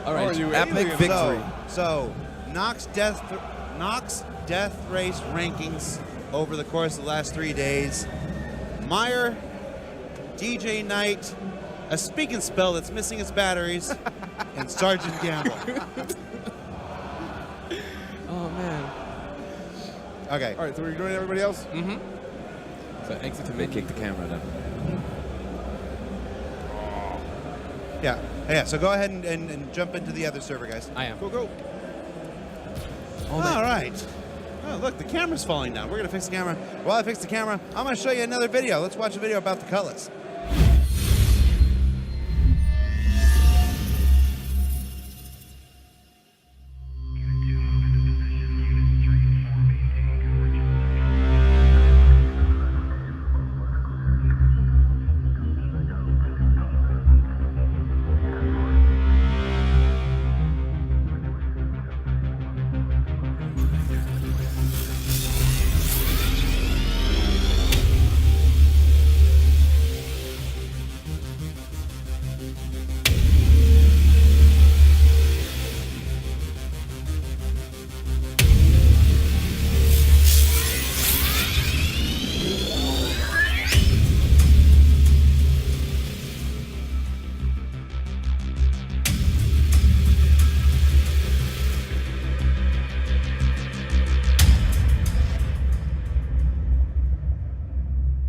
All right, Are you Epic alien? victory. So Nox Death Race rankings over the course of the last 3 days. Meyer, DJ Knight, a speak and spell that's missing its batteries, and Sergeant Gamble. Oh man. Okay. All right, so we're doing everybody else? Mm-hmm. So exit to They menu. kicked the camera down. Yeah, so go ahead and jump into the other server, guys. I am. Go, go. Oh, man. All right. Oh, look, the camera's falling down. We're going to fix the camera. While I fix the camera, I'm going to show you another video. Let's watch a video about the Cutlass.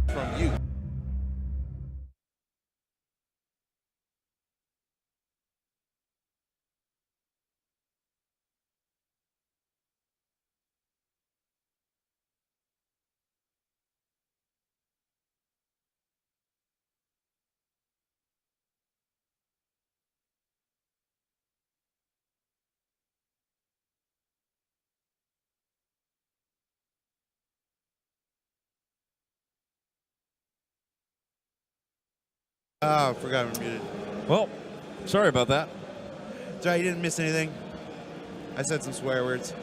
From you. Oh, forgot I'm muted. Well, sorry about that. Sorry, you didn't miss anything. I said some swear words.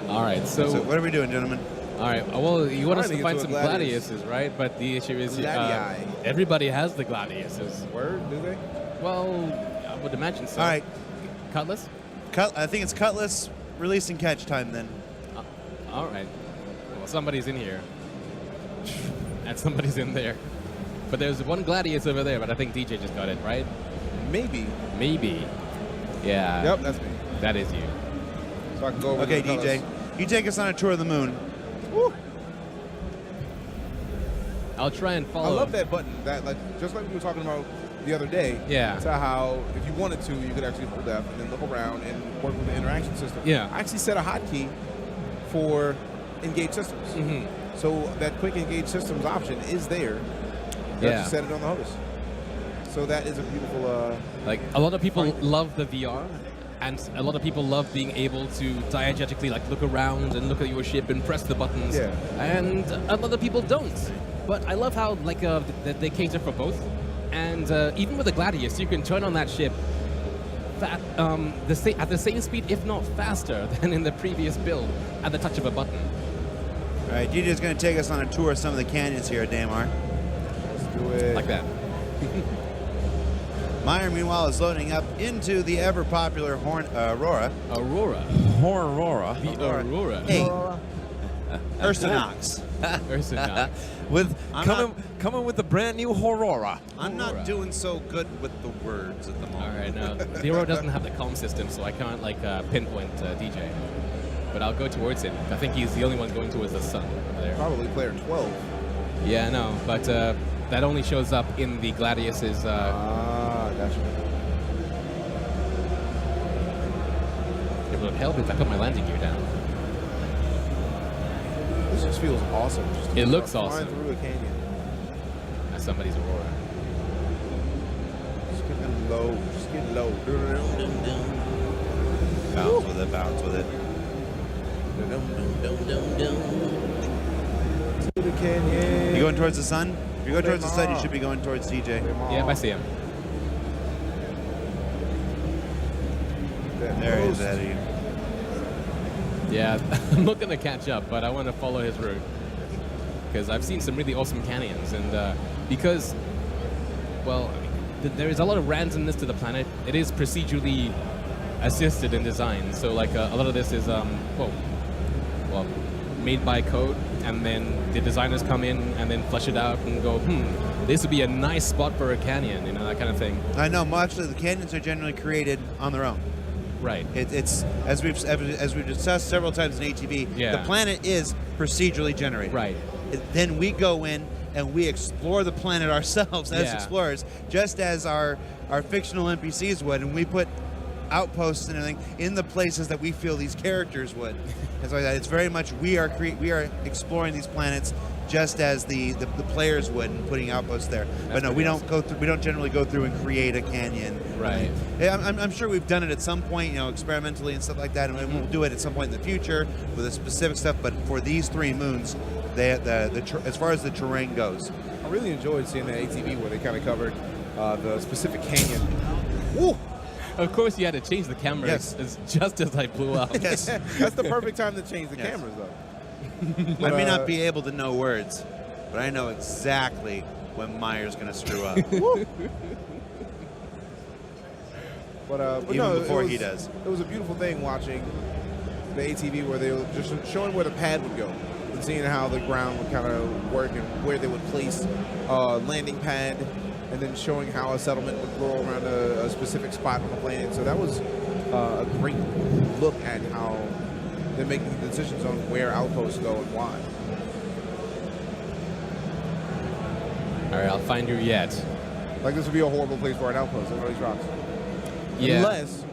All right. So what are we doing, gentlemen? All right. Well, you want us Trying to to find get some to a Gladius. gladiuses, right? But the issue is Gladii. everybody has the gladiuses. Word, do they? Well, I would imagine so. All right. Cutlass? I think it's Cutlass release and catch time then. All right. Well, somebody's in here. And somebody's in there. But there's one gladius over there, but I think DJ just got it, right? Maybe. Maybe. Yeah. Yep, that's me. That is you. So I can go over Okay, to the DJ, colors. you take us on a tour of the moon. Woo. I'll try and I follow. love that button. That just like we were talking about the other day. Yeah. To how if you wanted to, you could actually hold F and then look around and work with the interaction system. Yeah. I actually set a hotkey for engage systems. Mhm. So that quick engage systems option is there. You Yeah. have to set it on the host. So that is a beautiful. Like, a lot of people Fine. love the VR, and a lot of people love being able to diegetically, like, look around and look at your ship and press the buttons. Yeah. And a lot of people don't. But I love how, like, they cater for both. And even with the Gladius, you can turn on that ship at the same speed, if not faster, than in the previous build at the touch of a button. All right, DJ's going to take us on a tour of some of the canyons here at Daymar. Let's do it. Like that. Meyer, meanwhile, is loading up into the ever-popular Aurora. Aurora. Aurora. The Aurora. Hey, Ursinox. Ursinox. With I'm coming with the brand new Aurora. I'm Aurora. not doing so good with the words at the moment. All right, now the Aurora doesn't have the comm system, so I can't like pinpoint DJ. But I'll go towards him. I think he's the only one going towards the sun over there. Probably player 12. Yeah, I know, but that only shows up in the Gladius's. Gotcha. It would help if I put my landing gear down. This just feels awesome. Just It looks flying awesome. through a canyon. That's somebody's Aurora. Just getting low. Just getting low. Bounce with it, bounce with it. To the canyon. You going towards the sun? If you go towards the sun, you should be going towards DJ. Yeah, I see him. There he is, ahead of you. Yeah, I'm not gonna catch up, but I want to follow his route because I've seen some really awesome canyons, and because, well, I mean, there is a lot of randomness to the planet. It is procedurally assisted in design. So like a lot of this is well, made by code, and then the designers come in and then flesh it out and go, this would be a nice spot for a canyon, you know, that kind of thing. I know. Actually, the canyons are generally created on their own. Right. It's as we've discussed several times in ATV. Yeah. The planet is procedurally generated. Right. Then we go in and we explore the planet ourselves as explorers, just as our fictional NPCs would, and we put outposts and everything in the places that we feel these characters would. And so it's very much we are exploring these planets just as the players would, and putting outposts there. But no, we don't go through. We don't generally go through and create a canyon. Right. I'm sure we've done it at some point, you know, experimentally and stuff like that, and we'll do it at some point in the future with the specific stuff. But for these 3 moons, as far as the terrain goes, I really enjoyed seeing the ATV where they kind of covered the specific canyon. Woo! Of course, you had to change the camera just as I blew up. yes, That's the perfect time to change the cameras, though. I may not be able to know words, but I know exactly when Meyer's going to screw up. But Even no, before he does. It was a beautiful thing watching the ATV where they were just showing where the pad would go and seeing how the ground would kind of work and where they would place a landing pad, and then showing how a settlement would grow around a specific spot on the planet. So that was a great look at how they're making the decisions on where outposts go and why. All right, I'll find you yet. Like, this would be a horrible place for an outpost. Look at all these rocks. Yeah. Unless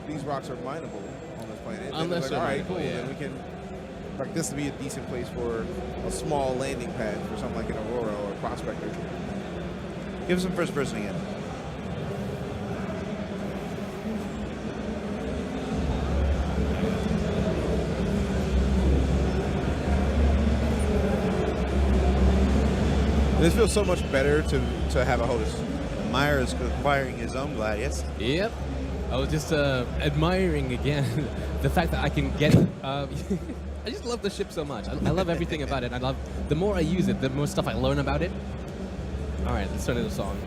these rocks are mineable on this planet. Then Unless like, they're all right, mineable, cool. yeah. Then we can. Like, this would be a decent place for a small landing pad for something like an Aurora or a Prospector. Give us some first person again. This feels so much better to have a HOTUS. Meyer is acquiring his own Gladius. Yep. I was just admiring again the fact that I can get. I just love the ship so much. I love everything about it. I love the more I use it, the more stuff I learn about it. All right, let's turn to the song.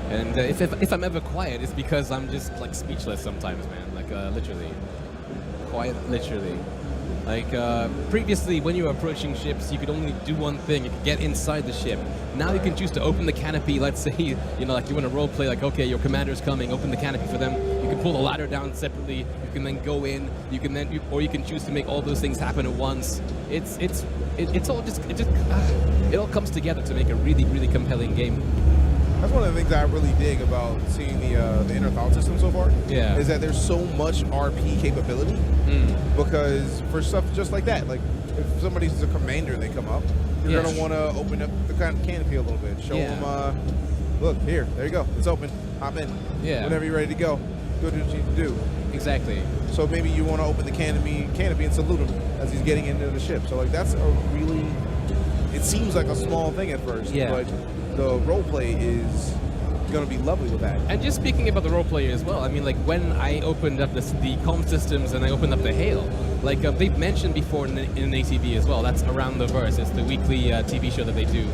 And if I'm ever quiet, it's because I'm just like speechless sometimes, man. Like literally, quiet, literally. Like previously, when you were approaching ships, you could only do one thing: you could get inside the ship. Now you can choose to open the canopy. Let's say, you know, like you want to role play, like, okay, your commander's coming, open the canopy for them. You can pull the ladder down separately. You can then go in. You can then, or you can choose to make all those things happen at once. It's all just it all comes together to make a really, really compelling game. That's one of the things I really dig about seeing the inner thought system so far. Yeah. Is that there's so much RP capability. Because for stuff just like that, like if somebody's a commander and they come up, you're gonna want to open up the kind of canopy a little bit. Show them, look here, there you go, it's open. Hop in. Yeah. Whenever you're ready to go, do what you need to do. Exactly. So maybe you want to open the canopy and salute him as he's getting into the ship. So like that's a really, it seems like a small thing at first, but the role play is going to be lovely with that. And just speaking about the role player as well, I mean, like when I opened up the comm systems and I opened up the Hail, like they've mentioned before in an ATV as well. That's Around the Verse. It's the weekly TV show that they do,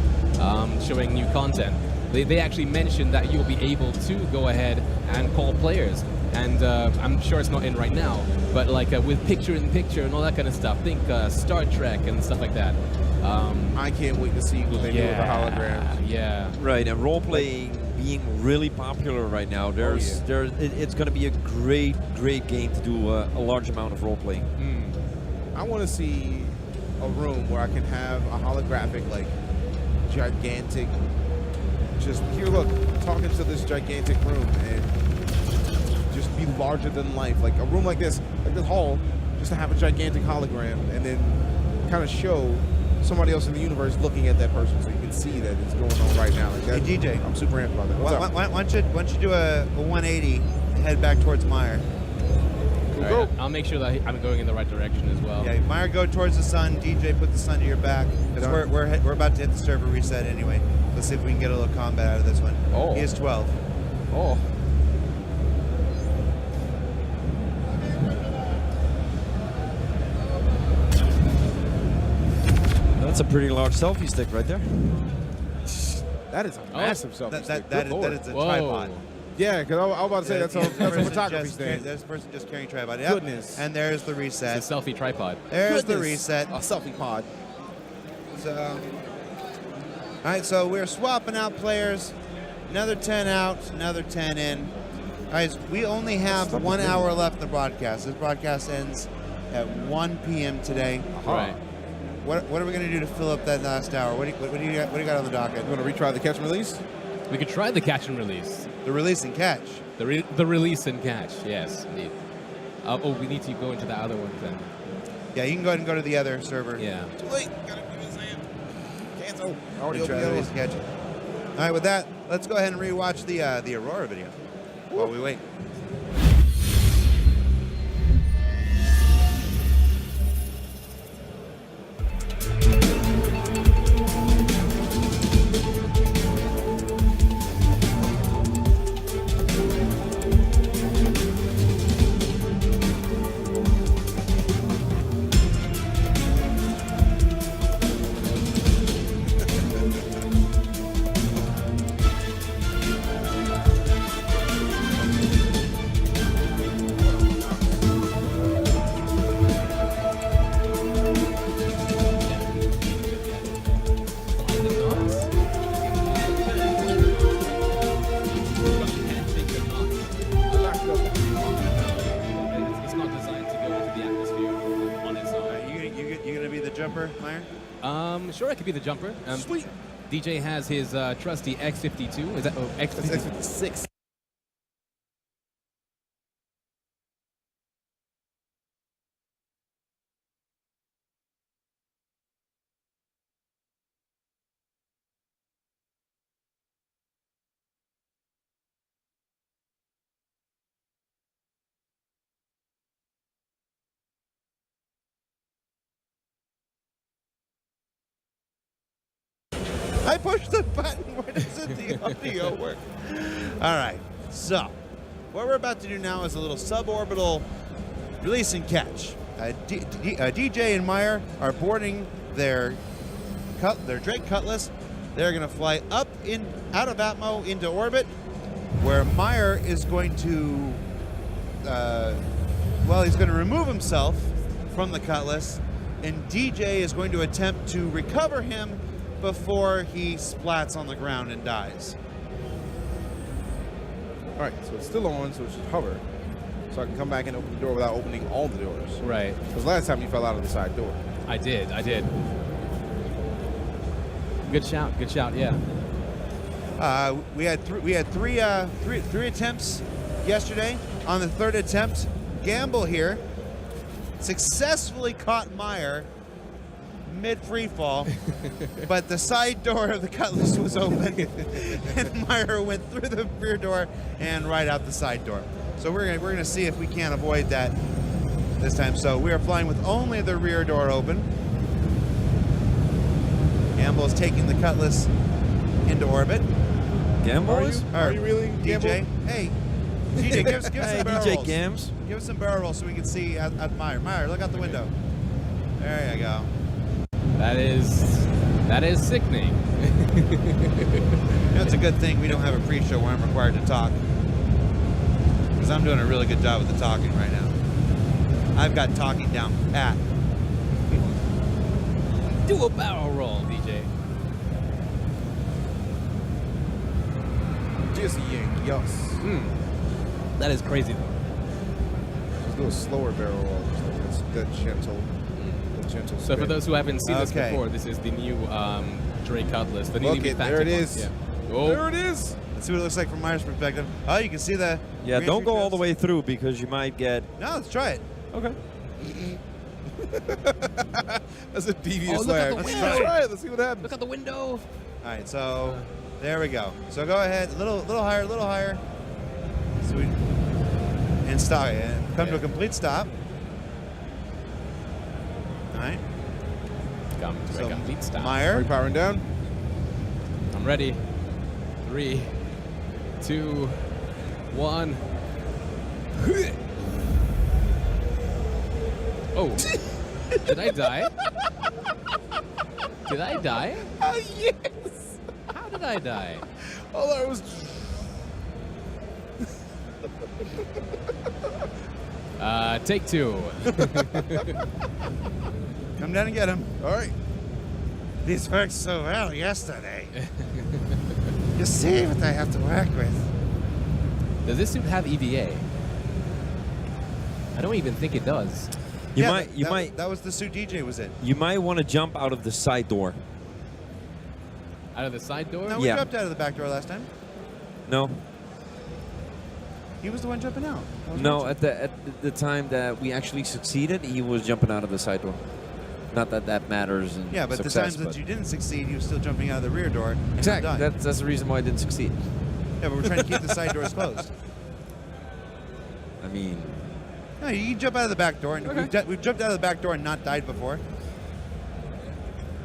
showing new content. They actually mentioned that you'll be able to go ahead and call players. And I'm sure it's not in right now, but like with picture-in-picture and all that kind of stuff. Think Star Trek and stuff like that. I can't wait to see what they do with the holograms. Yeah. Right, and role-playing being really popular right now. It's going to be a great game to do a large amount of role-playing. I want to see a room where I can have a holographic, like, gigantic, just here, look, talking to this gigantic room and just be larger than life. Like a room like this hall, just to have a gigantic hologram and then kind of show somebody else in the universe looking at that person so you can see that it's going on right now. Like that, Hey, DJ. I'm super amped about that. Why don't you do a 180 and head back towards Meyer? All right, I'll make sure that I'm going in the right direction as well. Yeah, Meyer, go towards the sun. DJ, put the sun to your back. Because we're about to hit the server reset anyway. Let's see if we can get a little combat out of this one. Oh. He is 12. Oh. That's a pretty large selfie stick right there. That is a massive selfie stick. That is a tripod. Yeah, because I was about to say that's a photography just stand. This person just carrying a tripod. Yep. Goodness. And there's the reset. It's a selfie tripod. There's the Goodness. reset. A selfie pod. So, all right, so we're swapping out players. Another 10 out, another 10 in. Guys, we only have 1 hour left in the broadcast. This broadcast ends at 1 p.m. today. Right. What are we going to do to fill up that last hour? What do you got on the docket? You want to retry the catch and release? We could try the catch and release. The release and catch. The release and catch. Yes, indeed. Oh, we need to go into the other one then. Yeah, you can go ahead and go to the other server. Yeah. Too late. Gotta give his hand. Cancel. Already Try opened the the release other and catch. All right, with that, let's go ahead and rewatch the Aurora video while we wait. It's not designed to go into the atmosphere on its All own. right, you gonna be the jumper, Meyer? Sure, I could be the jumper. Sweet. DJ has his trusty X52. Is that That's X52? X56. I pushed the button. Where doesn't the audio work? All right. So, what we're about to do now is a little suborbital release and catch. DJ and Meyer are boarding their Drake Cutlass. They're going to fly up out of Atmo into orbit, where Meyer is going to, he's going to remove himself from the Cutlass, and DJ is going to attempt to recover him before he splats on the ground and dies. All right, so it's still on, so it should hover. So I can come back and open the door without opening all the doors. Right. Because last time you fell out of the side door. I did. Good shout. Yeah. We had three attempts yesterday. On the third attempt, Gamble here successfully caught Meyer mid-free fall, but the side door of the Cutlass was open, and Meyer went through the rear door and right out the side door. So we're gonna see if we can avoid that this time. So we are flying with only the rear door open. Gamble is taking the Cutlass into orbit. Gamble Are is? you? Are you really, DJ? Gamble? Hey, DJ, give us Hey, some barrel DJ rolls. Gams. Give us some barrel rolls so we can see at Meyer. Meyer, look out the window. There you go. That is sickening. It's a good thing we don't have a pre-show where I'm required to talk, because I'm doing a really good job with the talking right now. I've got talking down pat. Do a barrel roll, DJ. Just yank, yes. That is crazy though. Just a little slower barrel roll. It's good, gentle. Gentle So for spin. those who haven't seen this Okay. before, this is the new Drake Cutlass. The newly Look it, repackaged there it one. is. Yeah. Oh, There it is. Let's see what it looks like from Meyer's perspective. Oh, you can see the. Yeah, don't re-entry go all the trails. way through because you might get. No, let's try it. okay. That's a devious Oh, look out laugh. the Let's window. try it. Let's see what happens. Look out the window. All right, so there we go. So go ahead, a little higher. So we, and stop, and come to a complete stop. All right. Come to So a complete stop. Are Meyer. we powering down? I'm ready. 3, 2, 1. Oh. Did I die? Did I die? Yes. How did I die? All I was. Take two. Come down and get him. All right. These worked so well yesterday. You see what I have to work with. Does this suit have EVA? I don't even think it does. You Yeah, might That was the suit DJ was in. you might want to jump out of the side door. Out of the side door? No, we Yeah. jumped out of the back door last time. No, He was the one jumping out. That was no. Richard. At the time that we actually succeeded, he was jumping out of the side door. Not that that matters in Yeah, but success, the times but that you didn't succeed, he was still jumping out of the rear door. And exactly. not dying. That's the reason why I didn't succeed. Yeah, but we're trying to keep the side doors closed. I mean, No, you can jump out of the back door, and we've jumped out of the back door and not died before.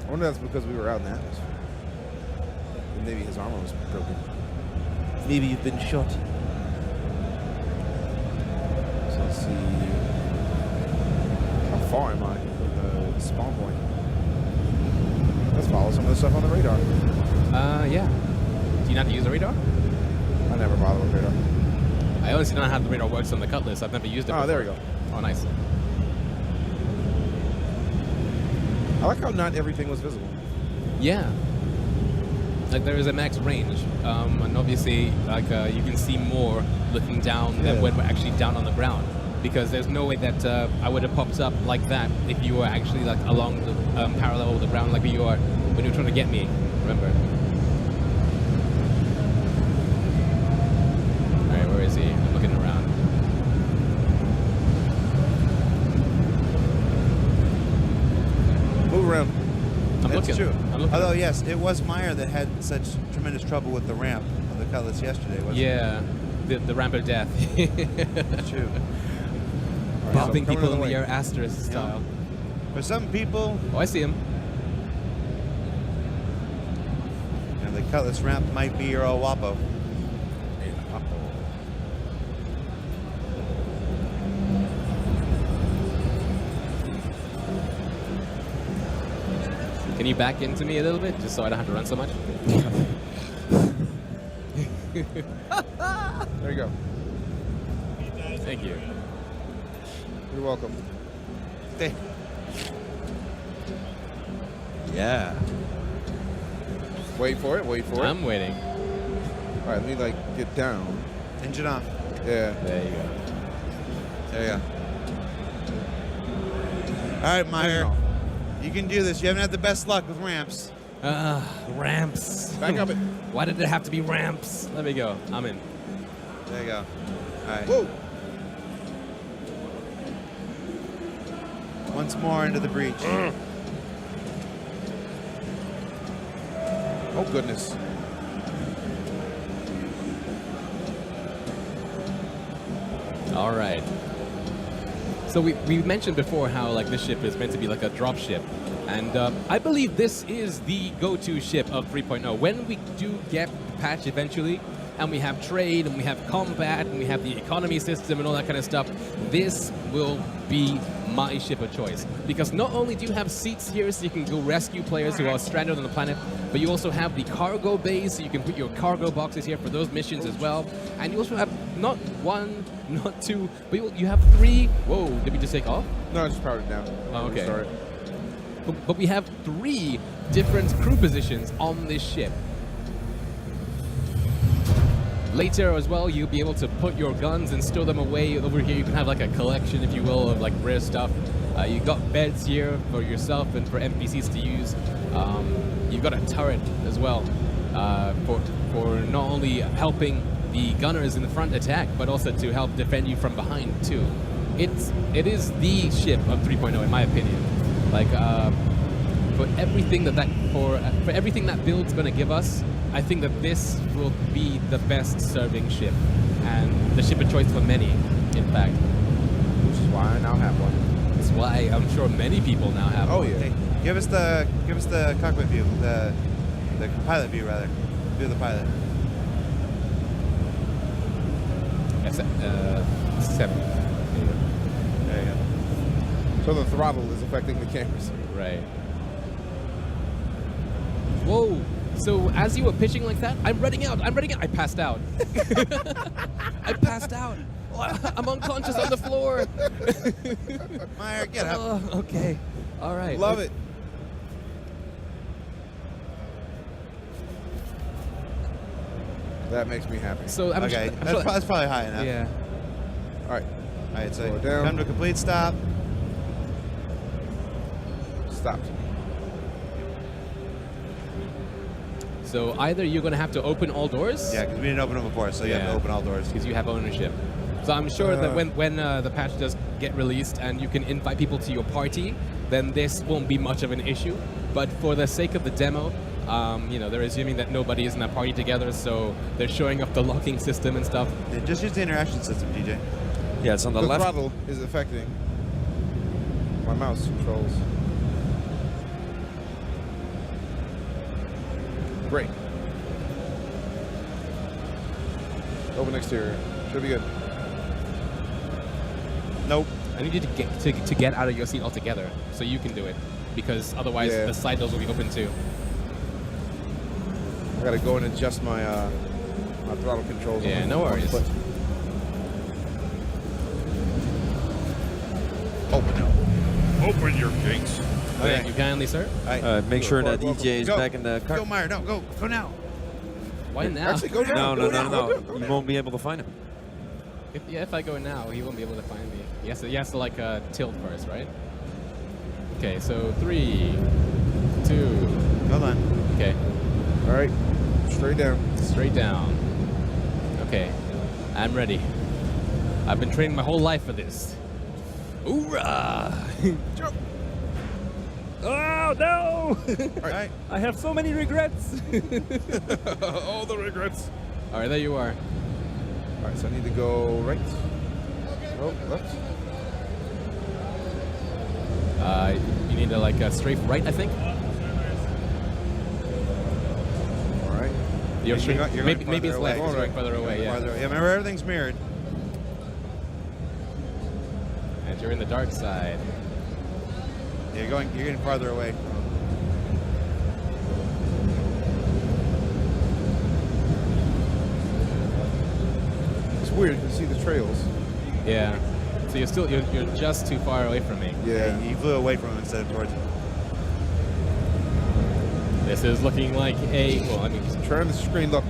I wonder that's because we were out in the atmosphere. And maybe his armor was broken. Maybe you've been shot. So let's see. How far am I from the spawn point? Let's follow some of the stuff on the radar. Yeah. Do you not use the radar? I never bother with radar. I honestly don't know how the radar works on the Cutlass. I've never used it Oh, before. there we go. Oh, nice. I like how not everything was visible. Yeah. Like there is a max range, and obviously, like you can see more looking down than Yeah. when we're actually down on the ground. Because there's no way that I would have popped up like that if you were actually like along the parallel with the ground, like you are when you were trying to get me. Remember? All right, where is he? I'm looking around. Move around. I'm That's looking. true. I'm looking. Although, yes, it was Meyer that had such tremendous trouble with the ramp of the Cutlass yesterday, wasn't Yeah, the ramp of death. it? True. Bopping so coming people the in the way. air, asterisk style. For some people, Oh, I see him. and the Cutlass ramp might be your El Guapo. Can you back into me a little bit, just so I don't have to run so much? There you go. Thank you. You're welcome. Hey, yeah. Wait for it. Wait for it. I'm waiting. All right, let me like get down. engine off. Yeah. There you go. There you go. All right, Meyer. You can do this. You haven't had the best luck with ramps. Ramps. Back up it. Why did it have to be ramps? Let me go. I'm in. There you go. All right. Whoa. Once more into the breach. Oh goodness. All right. So we mentioned before how like this ship is meant to be like a drop ship, and I believe this is the go-to ship of 3.0. When we do get the patch eventually, and we have trade, and we have combat, and we have the economy system and all that kind of stuff, this will be my ship of choice. Because not only do you have seats here so you can go rescue players who are stranded on the planet, but you also have the cargo bays so you can put your cargo boxes here for those missions as well. And you also have not one, not two, but you have three. Whoa, did we just take off? No, I just powered it down. Oh, okay. Sorry. But we have three different crew positions on this ship. Later as well, you'll be able to put your guns and stow them away. Over here, you can have like a collection, if you will, of like rare stuff. You've got beds here for yourself and for NPCs to use. You've got a turret as well for not only helping the gunners in the front attack, but also to help defend you from behind too. It is the ship of 3.0 in my opinion. Like for everything for everything that build's going to give us, I think that this will be the best serving ship and the ship of choice for many, in fact. Which is why I now have one. That's why I'm sure many people now have Oh one. yeah. Hey, give us the cockpit view, the pilot view rather. View of the pilot. Yes, 7. There you go. So the throttle is affecting the cameras. Right. Whoa. So as you were pitching like that, I'm running out. I passed out. I passed out. I'm unconscious on the floor. Meyer, get up. Oh, okay. All right. Love it. That makes me happy. So I'm Okay, I'm that's probably high enough. Yeah. All right, All right, so Slow it down. come to a complete stop. stopped. So either you're going to have to open all doors. Yeah, because we didn't open them before, so you have to open all doors. Because you have ownership. So I'm sure that when the patch does get released and you can invite people to your party, then this won't be much of an issue. But for the sake of the demo, you know, they're assuming that nobody is in a party together, so they're showing off the locking system and stuff. Yeah, just use the interaction system, DJ. Yeah, it's on the The left. throttle is affecting my mouse controls. Great. Open exterior. Should be good. Nope. I need you to get out of your seat altogether so you can do it, because otherwise Yeah. the side doors will be open too. I gotta go and adjust my my throttle controls. Yeah, on no the worries. foot. Open up. Open your gates. Thank you kindly, sir. All right. Make sure that Welcome. DJ is Go. back in the car. Go, Meyer. No, go. Go now. Why now? Actually, go down. No, go down, go no. down, go You down. won't be able to find him. If I go now, he won't be able to find me. He has to like tilt first, right? Okay, so 3, 2. Hold on. Okay, All right, straight down. straight down. Okay, I'm ready. I've been training my whole life for this. Hoorah! Oh no! All right. I have so many regrets. All the regrets. All right, there you are. All right, so I need to go right. Oh, left. You need to like strafe right, I think. All right. You're You're going maybe farther it's away. left. It's going further away. Yeah. Farther. Yeah, remember everything's mirrored. And you're in the dark side. Yeah, you're getting farther away. It's weird to see the trails. Yeah. So you're just too far away from me. Yeah. You flew away from him instead of towards him. This is looking like a well. I mean, Turn the screen. Look.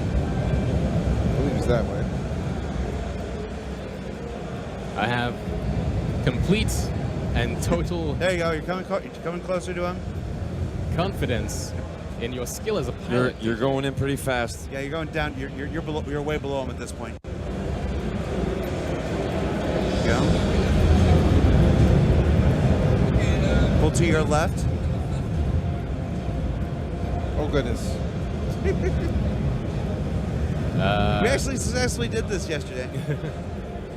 I believe it's that way. I have complete and total There you go. You're coming closer to him. confidence in your skill as a You're pilot. you're going in pretty fast. Yeah, you're going down. You're below. You're way below him at this point. Go. Pull to your left. Oh goodness. We actually successfully did this yesterday.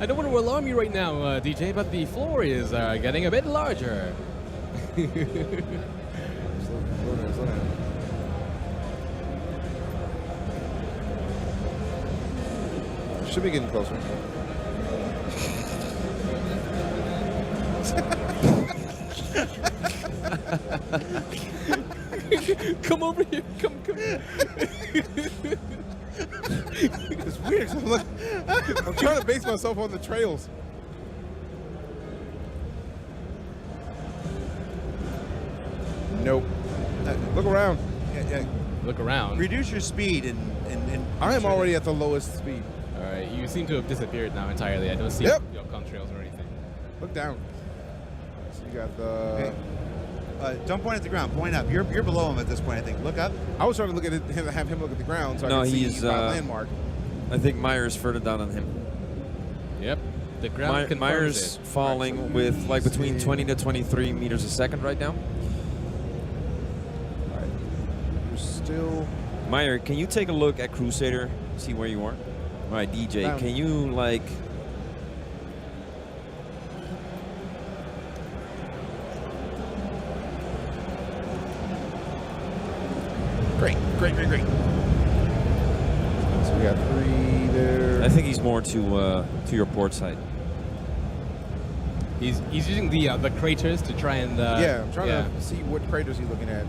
I don't want to alarm you right now, DJ, but the floor is getting a bit larger. Slow down, slow down. Should be getting closer. Come over here. Come. It's weird. 'Cause I'm trying to base myself on the trails. Nope. Look around. Yeah. Look around. Reduce your speed and. I am already at the lowest speed. All right, you seem to have disappeared now entirely. I don't see Yep. your contrails or anything. Look down. So you got the. Okay. Don't point at the ground. Point up. You're below him at this point. I think. Look up. I was trying to look at it, have him look at the ground so I No, can see he's, my landmark. I think Meyer's further down than him. Yep. The ground confirms Meyer's it. falling with like between 20 to 23 meters a second right now. All right. You're still. Meyer, can you take a look at Crusader, see where you are? All right, DJ, Down. can you like... Great. So we got 3 there. I think he's more to your port side. He's using the craters to try and yeah, I'm trying to see what craters he's looking at.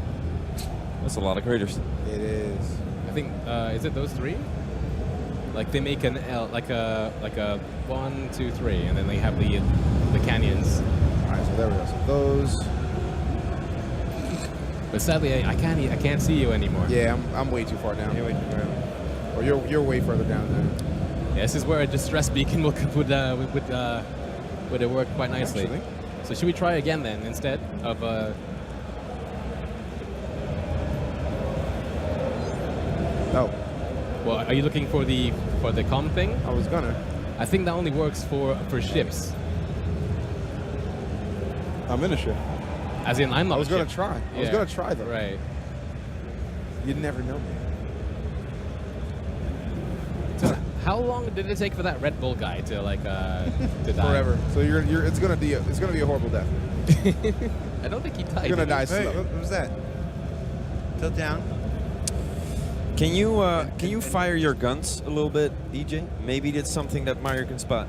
That's a lot of craters. It is. I think is it those three? Like they make an L, like a 1, 2, 3, and then they have the canyons. All right, so there we go. So those. But sadly, I can't see you anymore. Yeah, I'm way too far down. Here we go. Or you're way further down than. Yeah, this is where a distress beacon would work quite nicely. Actually. So should we try again then instead of? No, Well, are you looking for the com thing? I was gonna. I think that only works for ships. I'm in a ship. As in, I'm not. I was a gonna ship. try. I was Yeah. gonna try though. Right. You'd never know me. So how long did it take for that Red Bull guy to like to die? Forever. So it's gonna be a horrible death. I don't think he died. You're gonna die Hey, slow. what was that? Tilt down. Can you fire your guns a little bit, DJ? Maybe that's something that Meyer can spot.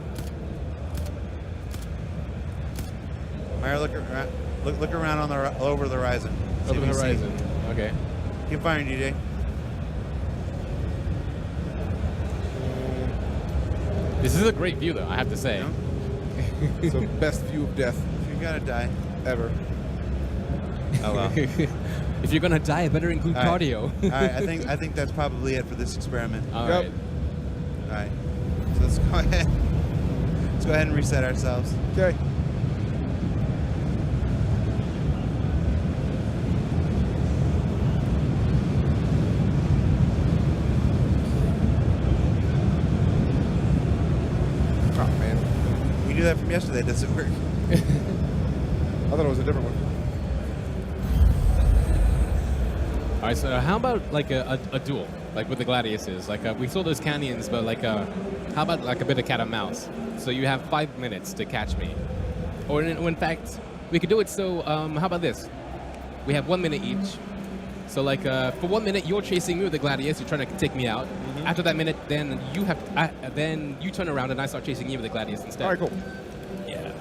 Meyer, look around on the over the horizon. See Over the what you see. horizon. Okay. Keep firing, DJ. This is a great view, though. I have to say. No? It's the best view of death You're gonna die. ever. Oh well. If you're gonna die, it better include All right. cardio. All right, I think that's probably it for this experiment. All Yep. right. All right. So let's go ahead. Let's go ahead and reset ourselves. Okay. Oh man, We do that from yesterday. Does it work? I thought it was a different one. All right. So how about like a duel, like with the gladiuses? Like we saw those canyons, but like how about like a bit of cat and mouse? So you have 5 minutes to catch me, or in fact, we could do it. So how about this? We have 1 minute each. So like for 1 minute, you're chasing me with the gladius. You're trying to take me out. After that minute, then then you turn around and I start chasing you with the gladius instead. All right, cool. Yeah.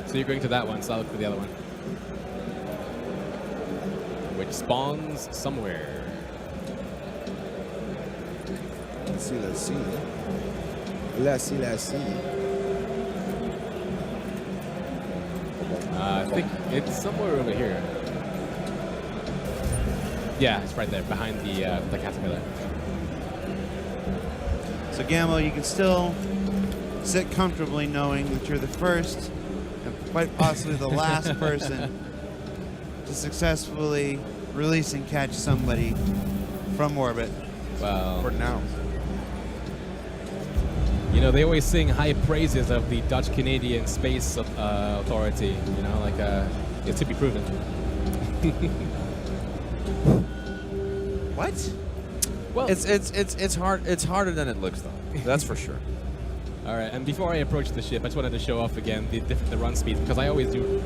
So you're going to that one, so I'll look for the other one. Which spawns somewhere. Let's see. Let's see. I think it's somewhere over here. Yeah, it's right there, behind the caterpillar. So Gamma, you can still sit comfortably knowing that you're the first and quite possibly the last person to successfully release and catch somebody from orbit. Well, For now. you know, they always sing high praises of the Dutch-Canadian Space Authority. You know, like it's to be proven. What? Well, It's hard. It's harder than it looks, though. That's for sure. all right. And before I approach the ship, I just wanted to show off again the run speeds because I always do.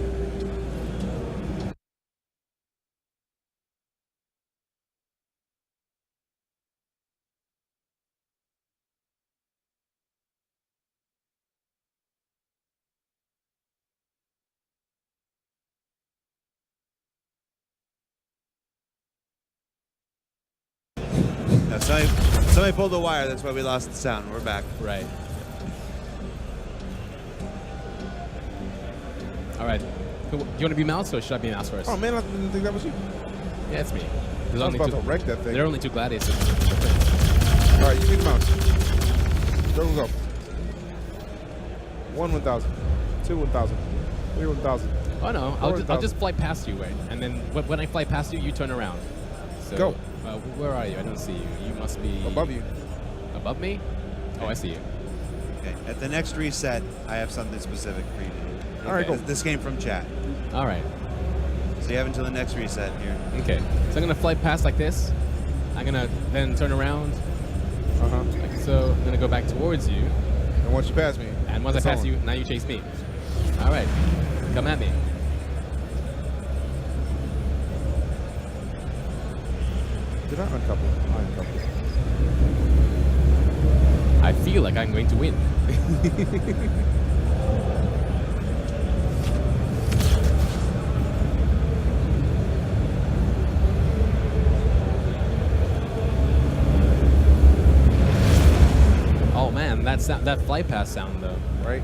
No, somebody pulled the wire. That's why we lost the sound. We're back. Right. All right. Do you want to be mouse or should I be mouse first? Oh man, I didn't think that was you. Yeah, it's me. I There's was only about two. to wreck that thing. There are only 2 gladiators. All right, you see the mouse. There we go. 1 1,000. 2 1,000. 3 1,000. Oh no, I'll 4,000. just fly past you, right? And then when I fly past you, you turn around. So, Go. Where are you? I don't see you. You must be Above you. Above me? Oh, I see you. Okay. At the next reset, I have something specific for you to do. All right, cool. This came from chat. All right. So you have until the next reset here. Okay. So I'm gonna fly past like this. I'm gonna then turn around. Uh-huh. Like so. I'm gonna go back towards you. And once you pass me. And once I it's pass on. you, now you chase me. All right. Come at me. Did I uncouple? I uncoupled. I feel like I'm going to win. that flight path sound though. Right.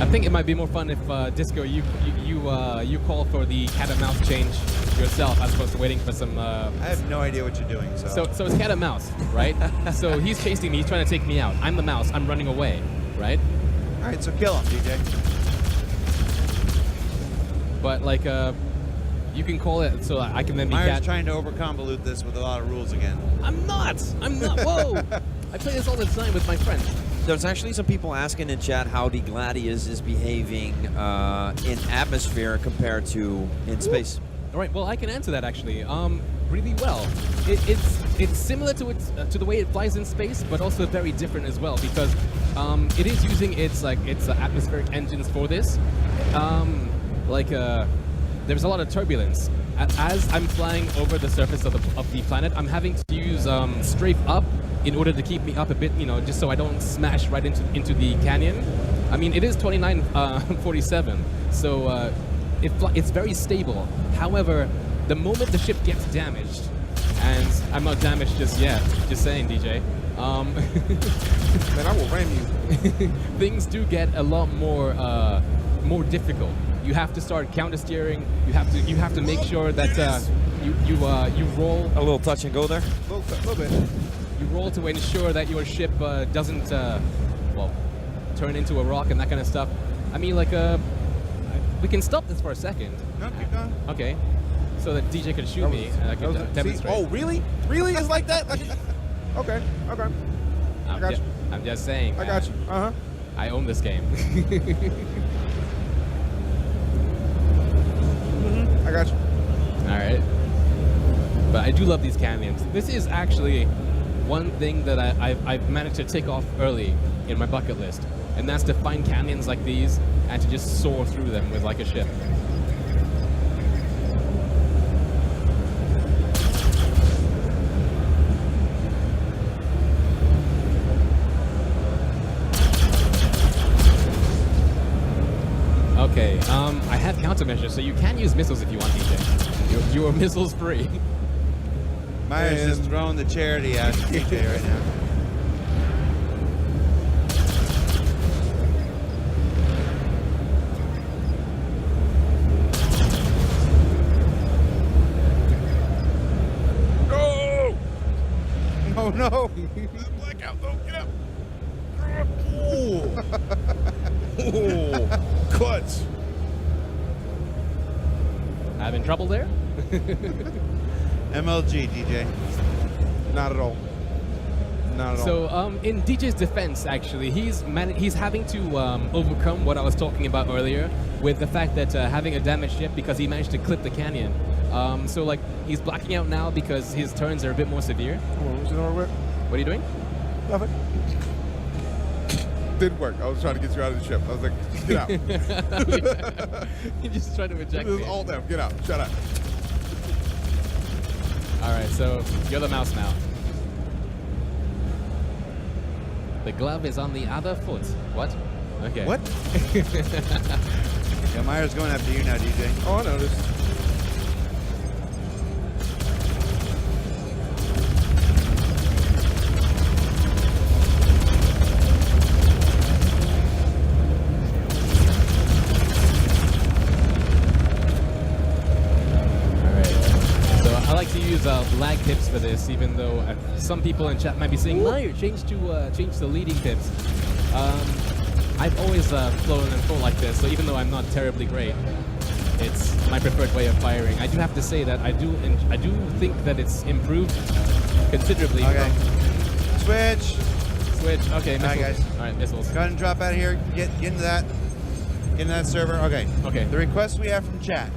I think it might be more fun if Disco, you call for the cat and mouse change yourself as opposed to waiting for some. I have no idea what you're doing. So it's cat and mouse, right? So he's chasing me. He's trying to take me out. I'm the mouse. I'm running away, right? All right, so kill him, DJ. But like, you can call it so I can then be Myers cat. trying to overconvolute this with a lot of rules again. I'm not. Whoa! I play this all the time with my friends. There's actually some people asking in chat how the Gladius is behaving in atmosphere compared to in space. All right. Well, I can answer that actually. Really well. It's similar to to the way it flies in space, but also very different as well because it is using its atmospheric engines for this. There's a lot of turbulence. As I'm flying over the surface of the planet, I'm having to use strafe up in order to keep me up a bit, just so I don't smash right into the canyon. I mean, it is 2947, so it's very stable. However, the moment the ship gets damaged, and I'm not damaged just yet, just saying, DJ. Man, I will ram you. Things do get a lot more difficult. You have to start counter steering. You have to make sure that you roll A little touch and go there. A little bit. You roll to ensure that your ship doesn't, turn into a rock and that kind of stuff. I mean, we can stop this for a second. No, keep going. Okay. So that DJ could shoot me and I could demonstrate. Oh, really? Really? It's like that? Okay. I got you. I'm just saying. I got you. I own this game. I got you. All right. But I do love these canyons. This is actually one thing that I've managed to tick off early in my bucket list, and that's to find canyons like these and to just soar through them with like a ship. Okay, I have countermeasures, so you can use missiles if you want, DJ. You are missiles free. Myers is throwing the charity at DJ right now. Oh no! Blackout, don't get up. Oh, clutch. Having trouble there? MLG, DJ. Not at all. Not at all. So, in DJ's defense, actually, he's having to overcome what I was talking about earlier with the fact that having a damaged ship because he managed to clip the canyon. So, like, he's blacking out now because his turns are a bit more severe. What are you doing? Nothing. Didn't work. I was trying to get you out of the ship. I was like, get out. You just trying to eject This is me. all them. Get out. Shut up. All right, so you're the mouse now. The glove is on the other foot. What? Okay. What? Yeah, Myers going after you now, DJ. Oh, I noticed. Lag pips for this, even though some people in chat might be saying, "Meyer, change the leading pips." I've always flown and fought like this, so even though I'm not terribly great, it's my preferred way of firing. I do have to say that I do think that it's improved considerably. Okay. Switch. Okay, missiles. All right, guys. All right, missiles. Go ahead and drop out of here. Get into that. Get into that server. Okay. Okay. The request we have from chat.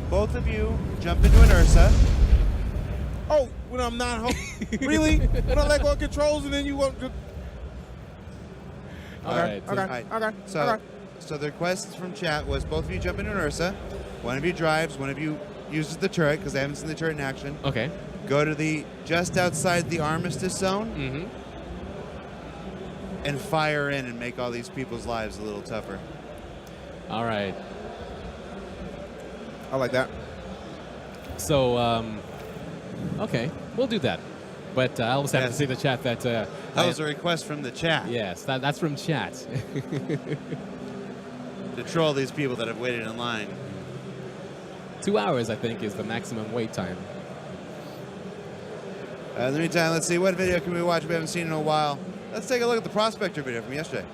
Both of you jump into an Ursa. Oh, when I'm not home. Really? When I let go of controls and then you want to... Okay. So the request from chat was both of you jump into an Ursa. One of you drives. One of you uses the turret because I haven't seen the turret in action. Okay. Go to the just outside the armistice zone. Mm-hmm. And fire in and make all these people's lives a little tougher. All right. I like that. So, okay, we'll do that. But I also have to say the chat that... that was a request from the chat. Yes, that's from chat. To troll these people that have waited in line. 2 hours, I think, is the maximum wait time. In the meantime, let's see, what video can we watch we haven't seen in a while? Let's take a look at the Prospector video from yesterday.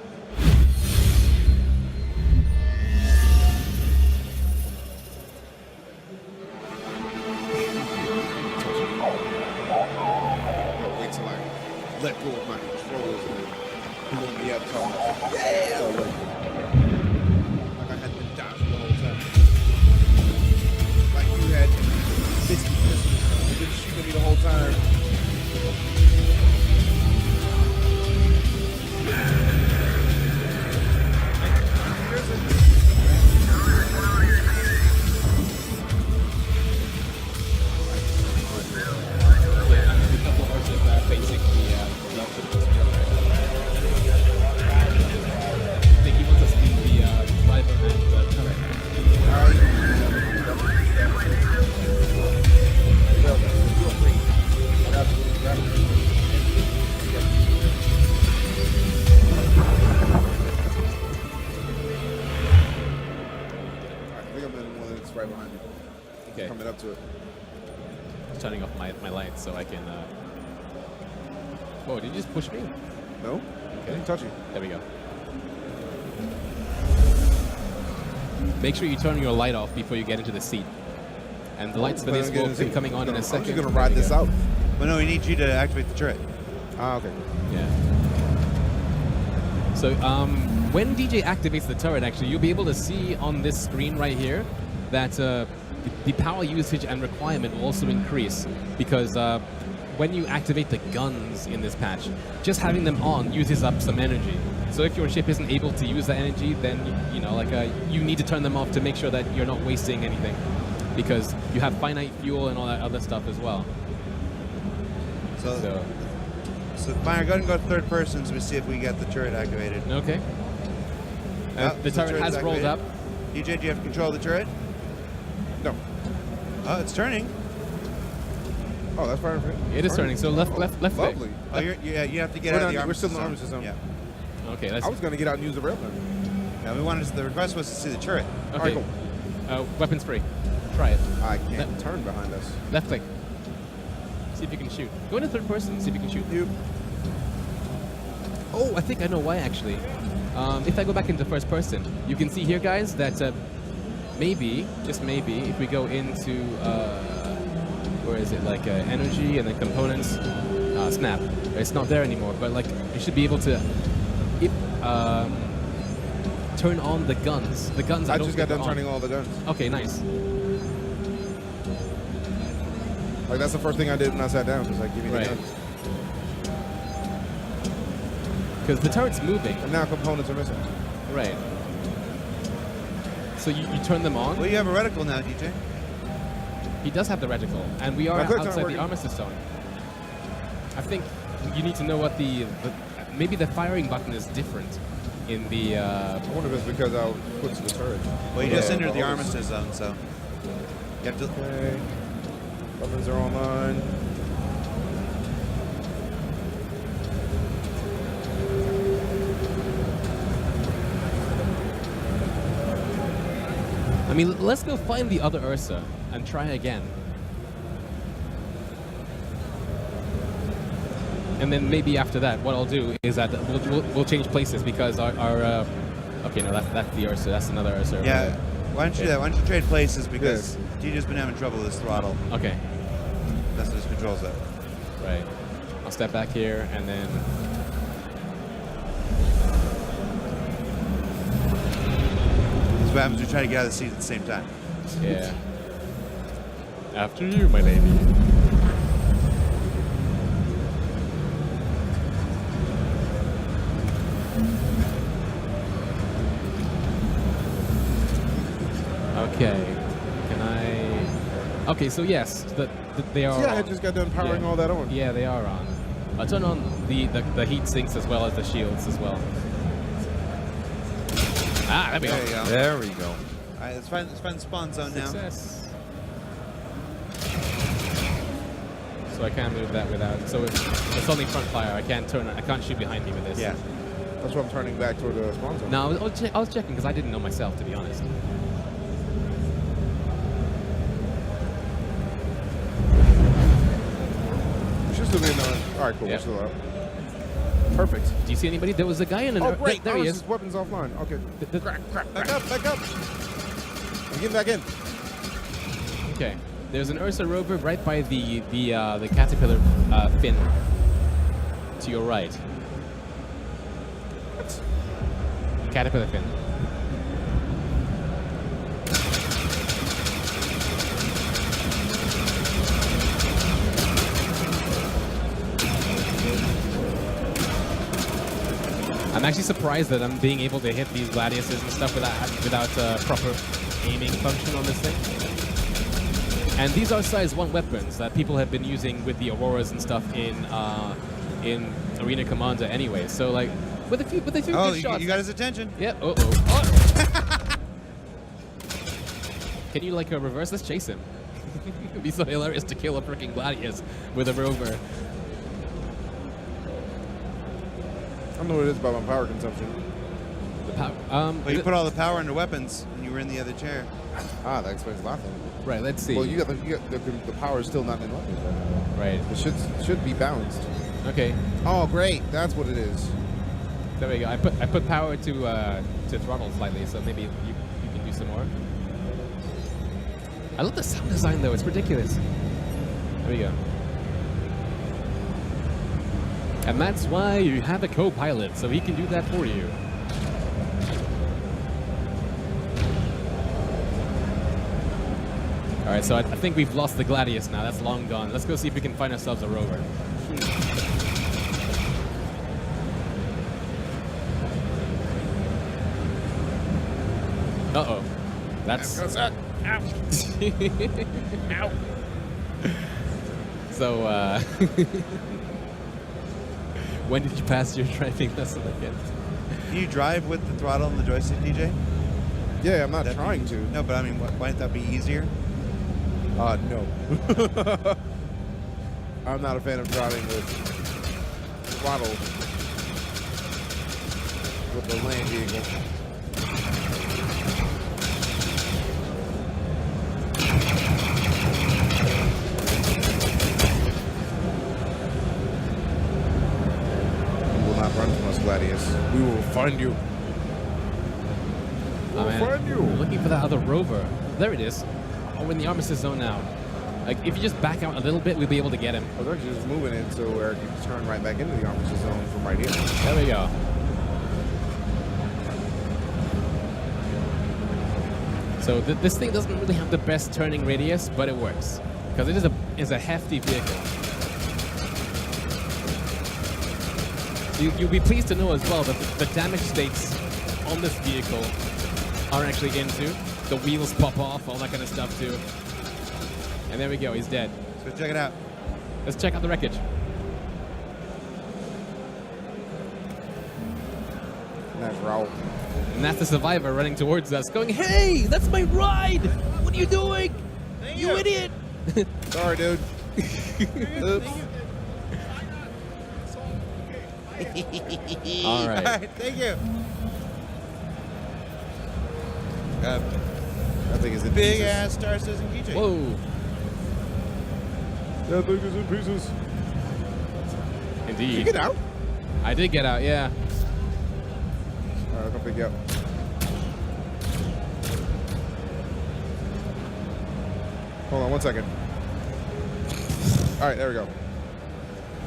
Wait till I let go of my controllers and blew me up. Yeah! Like I had been dodging the whole time. Like you had 60 pistols. You've been shooting me the whole time. Right behind you. Okay. Coming up to it. Just turning off my lights so I can... Whoa, did you just push me? No? Okay. I didn't touch you. There we go. Make sure you turn your light off before you get into the seat. And the lights for this will be coming on in a second. I'm just going to ride this out. But no, we need you to activate the turret. Ah, okay. Yeah. So, when DJ activates the turret, actually, you'll be able to see on this screen right here that the power usage and requirement will also increase because when you activate the guns in this patch, just having them on uses up some energy. So if your ship isn't able to use that energy, then you need to turn them off to make sure that you're not wasting anything, because you have finite fuel and all that other stuff as well. So Meyer, go ahead and go to third person so we see if we get the turret activated. Okay. The turret has rolled up. DJ, do you have control of the turret? No. Oh, it's turning. Oh, that's fine. It is turning. So left click. Lovely. Oh, you have to get out of the armor We're still in the zone. armor zone. Yeah. Okay, I was going to get out and use the railgun. No, the request was to see the turret. Okay. All right, Weapons free. Try it. I can't turn behind us. Left click. See if you can shoot. Go into third person. See if you can shoot. Oh, I think I know why actually. If I go back into first person, you can see here, guys, that maybe, just maybe, if we go into where is it? Like energy and then components. Snap. It's not there anymore, but like you should be able to turn on the guns. The guns. I just got done turning all the guns. Okay, nice. Like that's the first thing I did when I sat down. Was like, give me the guns. Because the turret's moving. And now components are missing. Right. So you turn them on. Well, you have a reticle now, DJ. He does have the reticle, and we are outside the armistice zone. I think you need to know what maybe the firing button is different in the... I wonder if it's because I put to the turret. Well, you just entered the armistice zone, so... You have to... Okay. Weapons are online. I mean, let's go find the other Ursa and try again. And then maybe after that, what I'll do is that we'll change places because our okay, no, that's the Ursa. That's another Ursa. Yeah. Why don't you do that? Why don't you trade places because DJ's been having trouble with his throttle. Okay. That's what his controls at. Right. I'll step back here and then. That's what happens when we try to get out of the seat at the same time. Yeah. After you, my lady. Okay. Can I... Okay, so yes, they are Yeah, I on. just got done powering all that on. Yeah, they are on. I'll turn on the heat sinks as well as the shields as well. Ah, there we go. There you go. There we go. I right, let's find spawn zone now. Success. So I can't move that without. So it's only front fire. I can't turn. I can't shoot behind me with this. Yeah. That's why I'm turning back toward the spawn zone. No, I was checking because I didn't know myself, to be honest. We should still be in the. All right, cool. Yep. We're still up. Perfect. Do you see anybody? There was a guy in an. Oh, great. There he is. Weapons offline. Okay. Back up. Back up. I'm getting back in. Okay. There's an Ursa rover right by the caterpillar fin to your right. What? Caterpillar fin. I'm actually surprised that I'm being able to hit these gladiuses and stuff without proper aiming function on this thing. And these are size 1 weapons that people have been using with the Auroras and stuff in Arena Commander anyway. So like with a few good shots. You got his attention. Yeah. Oh. Can you like reverse? Let's chase him. It'd be so hilarious to kill a freaking gladius with a rover. I don't know what it is about my power consumption. The power. Well, you put all the power into weapons, and you were in the other chair. Ah, that explains a lot then. Right. Let's see. Well, you got the power is still not in weapons right now. Right. It should be balanced. Okay. Oh, great. That's what it is. There we go. I put power to throttle slightly, so maybe you can do some more. I love the sound design though. It's ridiculous. There we go. And that's why you have a co-pilot, so he can do that for you. All right, so I think we've lost the Gladius now. That's long gone. Let's go see if we can find ourselves a rover. Uh-oh. That's... Ow. Ow. So, when did you pass your driving lesson again? Can you drive with the throttle and the joystick, DJ? Yeah, I'm not That'd trying be, to. No, but I mean, why not that be easier? No. I'm not a fan of driving with throttle with the land vehicle. Not run from us, Gladius. We will find you. Oh, man. Find you. We're looking for that other rover. There it is. Oh, we're in the armistice zone now. Like, if you just back out a little bit, we'll be able to get him. I was actually just moving in so Eric can turn right back into the armistice zone from right here. There we go. So this thing doesn't really have the best turning radius, but it works because it is a hefty vehicle. You'll be pleased to know as well that the damage states on this vehicle are actually into. The wheels pop off, all that kind of stuff too. And there we go, he's dead. So check it out. Let's check out the wreckage. That's Raul. And that's the survivor running towards us, going, "Hey, that's my ride! What are you doing? You idiot!" Sorry, dude. Oops. All right. Thank you. I think it's in Big pieces. ass Star Citizen keychain. Whoa. That thing is in pieces. Indeed. Did you get out? I did get out, yeah. All right, I'll come pick you up. Hold on 1 second. All right, there we go.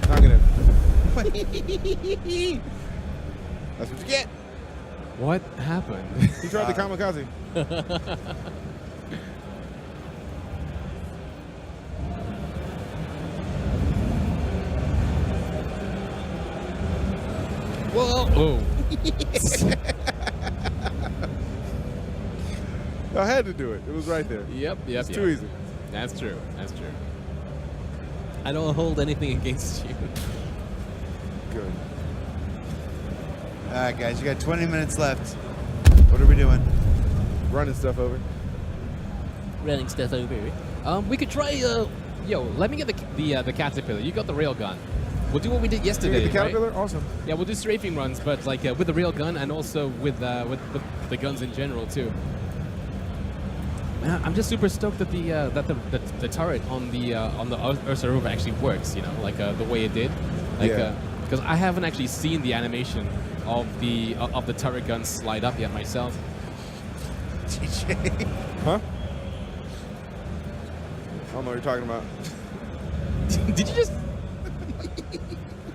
Now I'm gonna. That's what you get. What happened? He tried the kamikaze. Whoa! Oh. I had to do it. It was right there. Yep. It's too easy. That's true. That's true. I don't hold anything against you. Good. All right, guys, you got 20 minutes left. What are we doing? running stuff over. Running stuff over. We could try. Yo, let me get the caterpillar. You got the railgun. We'll do what we did yesterday. You get the caterpillar, right? awesome. Yeah, we'll do strafing runs, but like with the railgun and also with the guns in general too. Man, I'm just super stoked that the turret on the Ursa Rover actually works. You know, like the way it did. Like, because I haven't actually seen the animation of the turret gun slide up yet myself. DJ. Huh? I don't know what you're talking about. Did you just?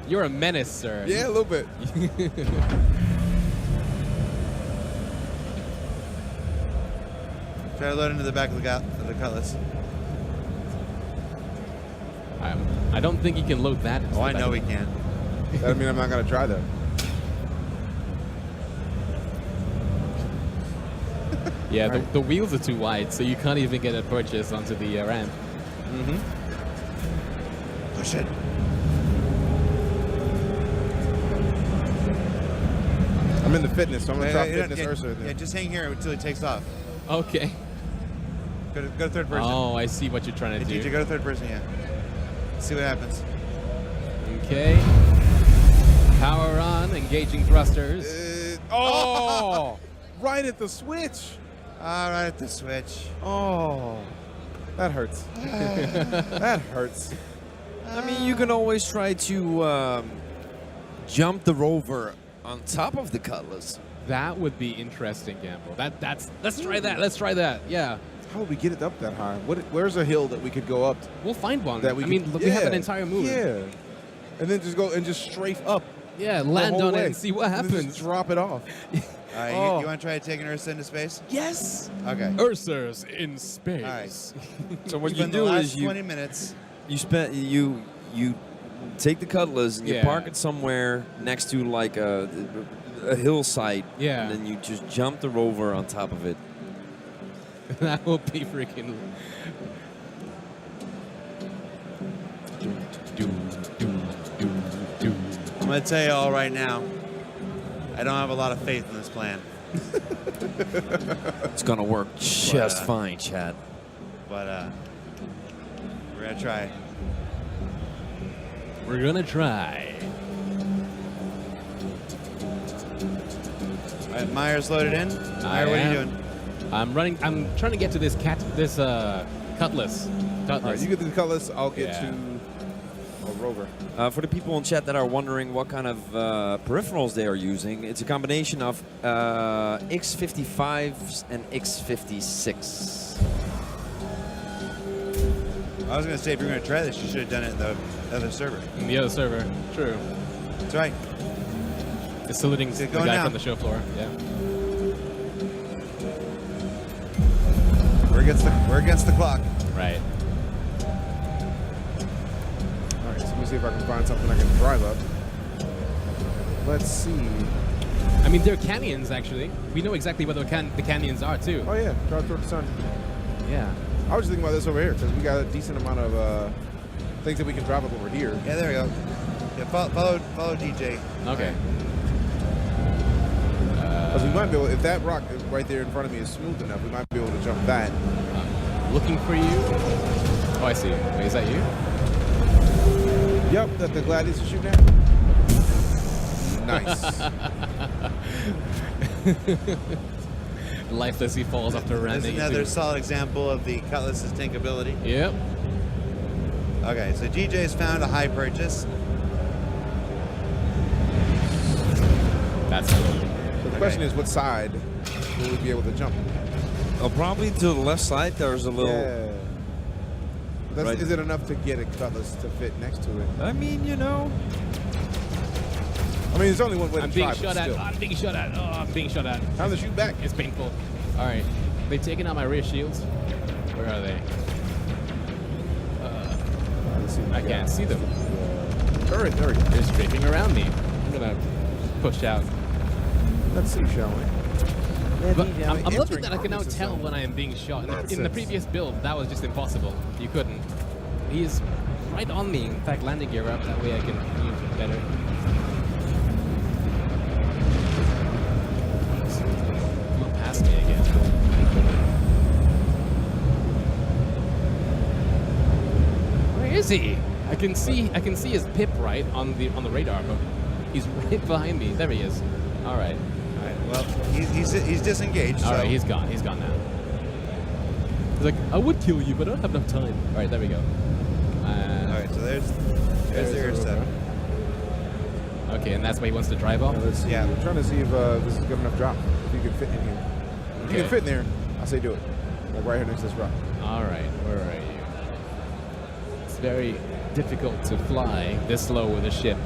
You're a menace, sir. Yeah, a little bit. Try to load into the back of the Cutlass. I don't think you can load that. Oh, I know we can. That doesn't mean I'm not gonna try that. Yeah, Right. the wheels are too wide, so you can't even get a purchase onto the ramp. Mm-hmm. Push it. I'm in the fitness, so I'm gonna try fitness yeah, Ursa. yeah, just hang here until he takes off. Okay. Go to third person. Oh, I see what you're trying to Hey, do. DJ, go to third person, yeah. See what happens. Okay. Power on, engaging thrusters. Oh! Right at the switch. All right, at the switch. Oh, that hurts. That hurts. I mean, you can always try to jump the rover on top of the Cutlass. That would be interesting, Gamble. Let's try that. Let's try that. Yeah. How would we get it up that high? Where's a hill that we could go up? We'll find one. That we I mean, could- look, we have an entire move. Yeah. And then just go and just strafe up. Yeah, the land whole on way. it and see what And then happens. Just drop it off. All right, Oh. you want to try taking Ursa into space? Yes. Okay. Ursas in space. All right. So what you Spend the do last is 20 minutes. you take the Cutlass and you Yeah. park it somewhere next to like a hillside. Yeah. And then you just jump the rover on top of it. That will be freaking. I'm going to tell you all right now, I don't have a lot of faith in this plan. It's gonna work just fine, Chad. But we're going to try. We're gonna try. All right, Myers loaded in. Meyer, what are you doing? I'm running. I'm trying to get to this Cutlass. All right, you get to the Cutlass, I'll get Yeah. to a rover. For the people in chat that are wondering what kind of peripherals they are using, it's a combination of X55s and X56. I was going to say, if you're going to try this, you should have done it in the other server. In the other server. True. That's right. It's saluting the going guy now. from the show floor. Yeah. We're against the clock. Right. All right, so let me see if I can find something I can drive up. Let's see. I mean, they're canyons actually. We know exactly what the canyons are too. Oh yeah, drive toward the sun. Yeah. I was just thinking about this over here because we got a decent amount of things that we can drive up over here. Yeah, there we go. Yeah, follow DJ. Okay. Because we might be able, if that rock is right there in front of me is smooth enough, we might be able to jump that. Looking for you. Oh, I see. Wait, is that you? Yep, that the Gladius is shooting at. Nice. Lifeless, he falls after There's landing. another solid example of the Cutlass's tankability. Yep. Okay, so DJ's found a high purchase. That's So the question is, what side will we be able to jump? Probably to the left side, there's a little. Yeah. Right. Is it enough to get a Cutlass to fit next to it? I mean, you know. I mean, there's only one way I'm to being try, but shot at. still. I'm being shot at. Oh, I'm being shot at. Time to shoot back. It's painful. All right. They've taken out my rear shields. Where are they? Let's see what I we can't got. see them. Turret, there we go. They're strafing around me. I'm gonna push out. Let's see, shall we? But I'm loving entering that I can now Carlos's tell zone. when I am being shot. In the Nonsense. previous build, that was just impossible. You couldn't. He's right on me. In fact, landing gear up. That way I can use it better. Come past me again. he? I can see his pip right on the radar, but he's right behind me. There he is. All right. All right. Well, he's disengaged. All so. right, he's gone. He's gone now. He's like, I would kill you, but I don't have enough time. All right, there we go. All right. So there's the air stuff. Okay, and that's why he wants to drive off. Let's see. Yeah. We're trying to see if this is good enough drop. If you can fit in here. If you can fit in there, I say do it. Like right here next to this rock. All right, where are you? It's very difficult to fly this slow with a ship.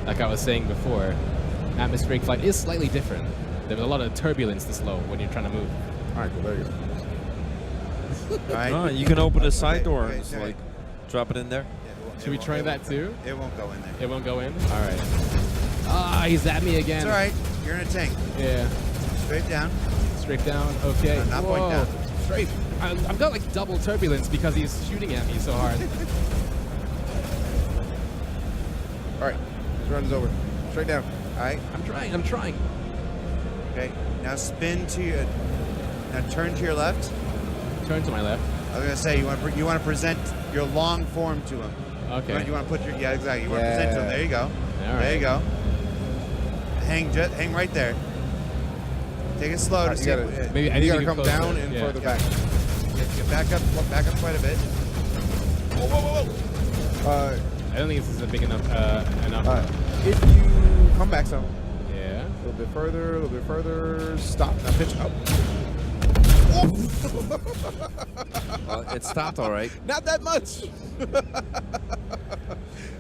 Like I was saying before, atmospheric flight is slightly different. There's a lot of turbulence this low when you're trying to move. All right, cool. There you go. All right. Oh, you can open a side door okay, and just okay. like drop it in there. Should we try that too? It won't go in there. It won't go in? All right. Ah, he's at me again. It's all right. You're in a tank. Yeah. Straight down. Straight down. Okay. No, not point Whoa. down. Straight. I've got like double turbulence because he's shooting at me so hard. All right. This run is over. Straight down. All right. I'm trying. Okay. Now spin to your. Now turn to your left. Turn to my left. I was gonna say you want to present your long form to him. Okay. You want to put your exactly. You want to present to him. There you go. All There right. you go. Hang right there. Take it slow to see. Maybe I You need gotta to come go down closer. and Yeah. further back. Get back up quite a bit. Whoa, whoa, whoa, whoa. I don't think this is a big enough. If you come back some, Yeah. a little bit further, stop. Now pitch up. Well, it stopped all right. Not that much.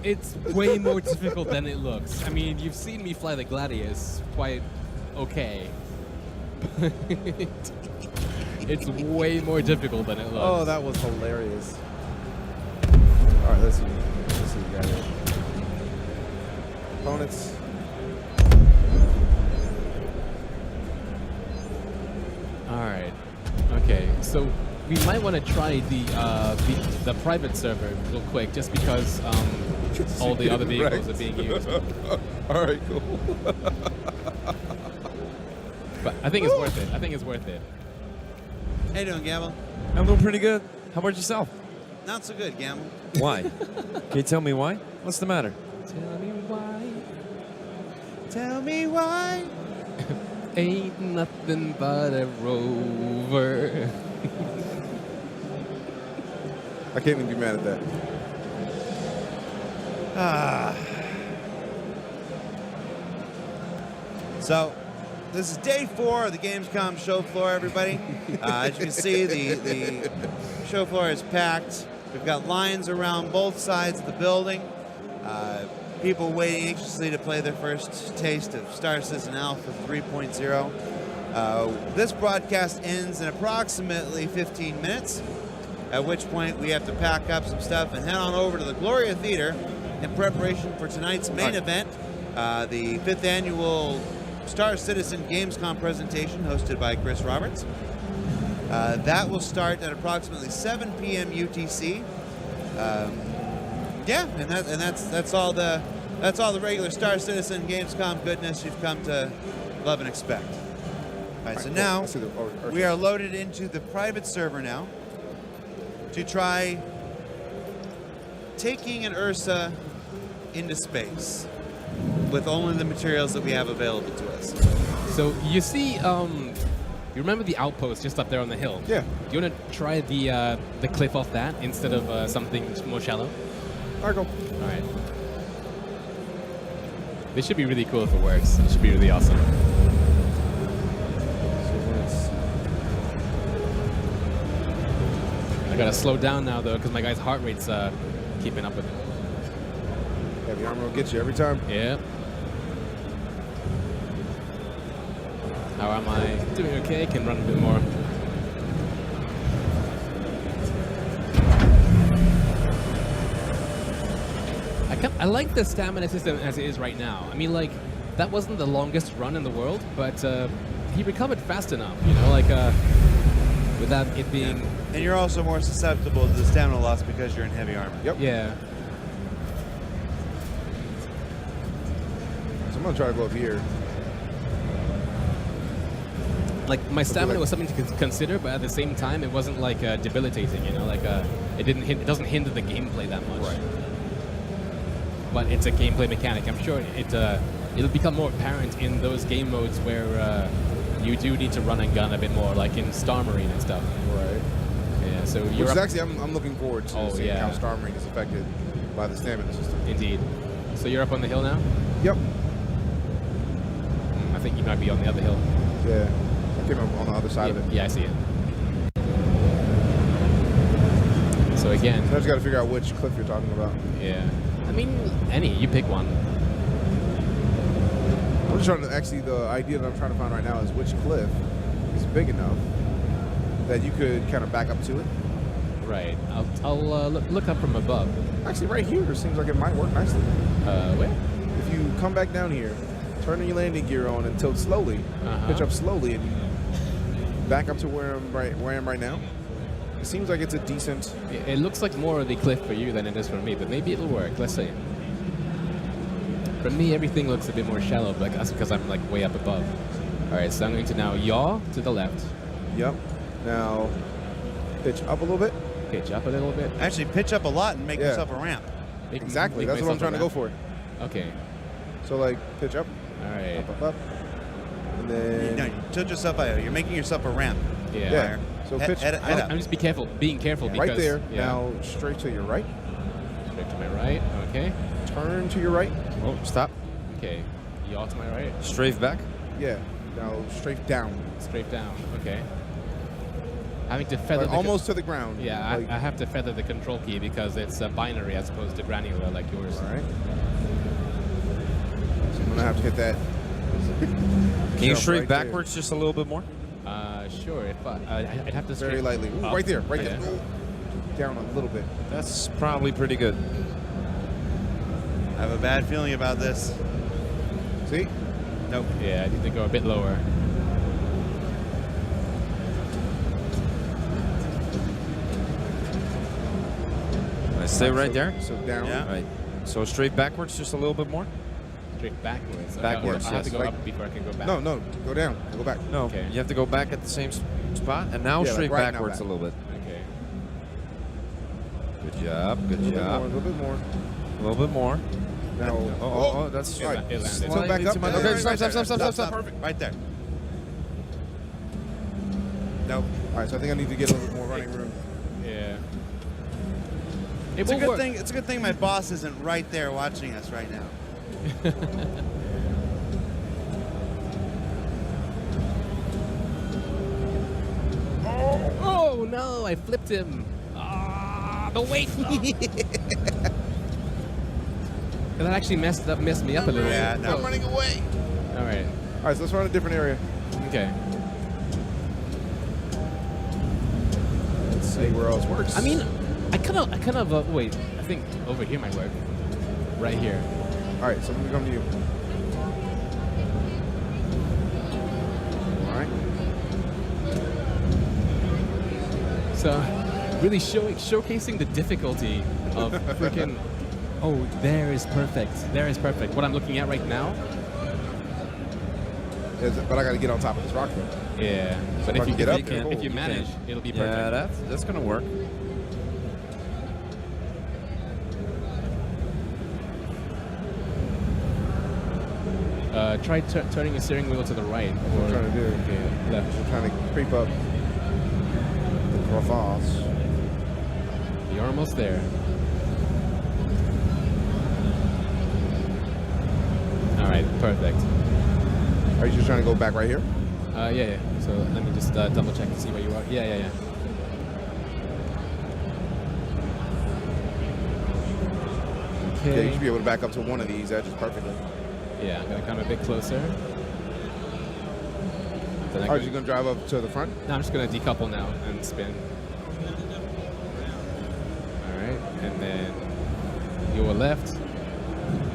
It's way more difficult than it looks. I mean, you've seen me fly the Gladius quite okay. It's way more difficult than it looks. Oh, that was hilarious. All right, let's see. Let's see, guys. Opponents. All right. Okay, so we might want to try the private server real quick, just because all the other vehicles are being used. All right, cool. But I think it's worth it. I think it's worth it. How you doing, Gamble? I'm doing pretty good. How about yourself? Not so good, Gamble. Why? Can you tell me why? What's the matter? Tell me why. Tell me why. Ain't nothing but a rover. I can't even be mad at that. So, this is day 4 of the Gamescom show floor, everybody. As you can see, the show floor is packed. We've got lines around both sides of the building. People waiting anxiously to play their first taste of Star Citizen Alpha 3.0. This broadcast ends in approximately 15 minutes, at which point we have to pack up some stuff and head on over to the Gloria Theater in preparation for tonight's main event, the 5th annual Star Citizen Gamescom presentation hosted by Chris Roberts. That will start at approximately 7 p.m. UTC. Yeah, and that's all the regular Star Citizen Gamescom goodness you've come to love and expect. All right, so now we are loaded into the private server now to try taking an Ursa into space with only the materials that we have available to us. So you see, you remember the outpost just up there on the hill? Yeah. Do you want to try the cliff off that instead of something more shallow? All right, go. All right. This should be really cool if it works. It should be really awesome. I gotta slow down now though, because my guy's heart rate's keeping up with it. Heavy armor will get you every time. Yeah. How am I? Doing okay. Can run a bit more. I like the stamina system as it is right now. I mean, like, that wasn't the longest run in the world, but he recovered fast enough, you know, like, without it being... And you're also more susceptible to the stamina loss because you're in heavy armor. Yep. Yeah. So I'm gonna try to go up here. like my stamina was something to consider, but at the same time, it wasn't like debilitating. You know, like it doesn't hinder the gameplay that much. Right. But it's a gameplay mechanic. I'm sure it'll become more apparent in those game modes where you do need to run and gun a bit more, like in Star Marine and stuff. Right. Yeah. So Which you're is up, actually, I'm looking forward to seeing how Star Marine is affected by the stamina system. indeed. So you're up on the hill now. Yep. I think you might be on the other hill. Yeah. I came up on the other side of it. Yeah, I see it. So again, So I just got to figure out which cliff you're talking about. yeah. I mean, you pick one. I'm just trying to, actually, the idea that I'm trying to find right now is which cliff is big enough that you could kind of back up to it. Right. I'll look up from above. Actually, right here seems like it might work nicely. Where? If you come back down here, turn your landing gear on and tilt slowly, pitch up slowly, and back up to where I am right now. It seems like it's a decent. It looks like more of the cliff for you than it is for me, but maybe it'll work. Let's see. For me, everything looks a bit more shallow, but that's because I'm like way up above. All right, so I'm going to now yaw to the left. Yep. Now, pitch up a little bit. Pitch up a little bit. Actually, pitch up a lot and make yourself a ramp. Exactly. That's what I'm trying to go for. Okay. So, like, pitch up. All right. Up. And then. No, you tilt yourself out. You're making yourself a ramp. Yeah. So pitch. Head up. I'm just being careful because Right there. Yeah. Now, straight to your right. Straight to my right. Okay. Turn to your right. Oh, stop. Okay. Yaw to my right. Strafe back. Yeah. Now, straight down. Straight down. Okay. Having to feather Like almost to the ground. Yeah, Like, I have to feather the control key because it's binary as opposed to granular like yours. all right. So I'm gonna have to hit that. Can you Jump strafe right there. backwards just a little bit more? Sure. If I'd have to Very straight lightly. Ooh, up. right there. Right Yeah. there. Ooh. Down a little bit. That's probably pretty good. I have a bad feeling about this. See? Nope. Yeah, I need to go a bit lower. Stay right there. So down. Yeah. Right. So straight backwards just a little bit more? Straight backwards. Okay, Backwards, I have to yes. go Like- up before I can go back. No, go down. Go back. No. Okay. You have to go back at the same spot and now Yeah, like straight right now backwards back. a little bit. Okay. Good job. Good A little job. bit more. A little bit more. Now. Oh, that's It right. landed. Tilt Slightly back up. to my- Yeah, Okay, right stop, there. stop. Perfect. Right there. Nope. All right, so I think I need to get a little bit more running room. Yeah. It's a will good work. thing. It's a good thing my boss isn't right there watching us right now. Oh no! I flipped him. The weight. That actually messed me up a little. Yeah, no. I'm running away. All right. All right, so let's run a different area. Okay. Let's see where else works. I mean, I kind of wait. I think over here might work. Right here. all right, so let me come to you. All right. So, really showcasing the difficulty of freaking. Oh, there is perfect. There is perfect. What I'm looking at right now. But I got to get on top of this rock though. Yeah. So But if I if you can get up there, if cool. you You manage, it'll be perfect. Yeah, that's gonna work. Try turning your steering wheel to the right. That's what I'm trying to do. Okay, left. I'm trying to creep up the crevasse. You're almost there. All right, perfect. Are you just trying to go back right here? Yeah. So let me just double check to see where you are. Yeah. Yeah, you Okay. should be able to back up to one of these edges perfectly. Yeah, I'm gonna come a bit closer. Then I Are go- you going to drive up to the front? No, I'm just gonna decouple now and spin. All right, and then your left,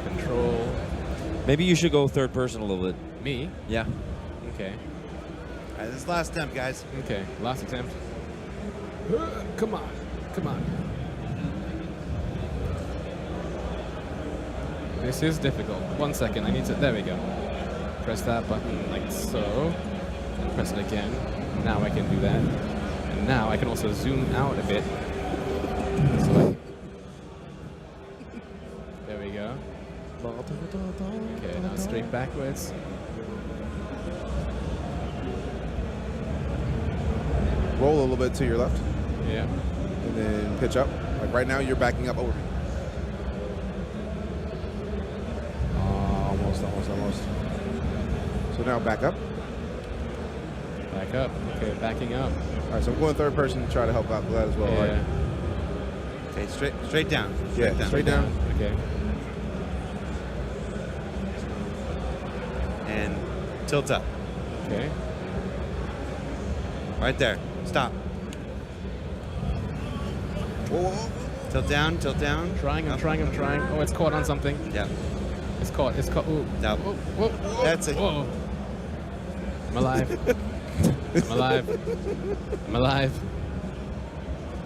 control, Maybe you should go third person a little bit. me. Yeah. Okay, All right, this is last attempt, guys. okay, last attempt. Come on. This is difficult. 1 second, I need to, there we go. Press that button like so. And press it again. Now I can do that. And now I can also zoom out a bit. So there we go. Okay, now straight backwards. Roll a little bit to your left, Yeah. and then pitch up. Like right now, you're backing up over me. Almost. So now back up. Back up. Okay, backing up. All right, so I'm going third person to try to help out with that as well. Yeah. Right? Okay, straight down. Yeah, straight down. Okay. And tilt up. Okay. Right there. Stop. Whoa. Tilt down, tilt down. I'm trying. Oh, it's caught on something. Yeah. It's caught. Ooh. No. Whoa, whoa. That's it. Whoa. I'm alive. I'm alive.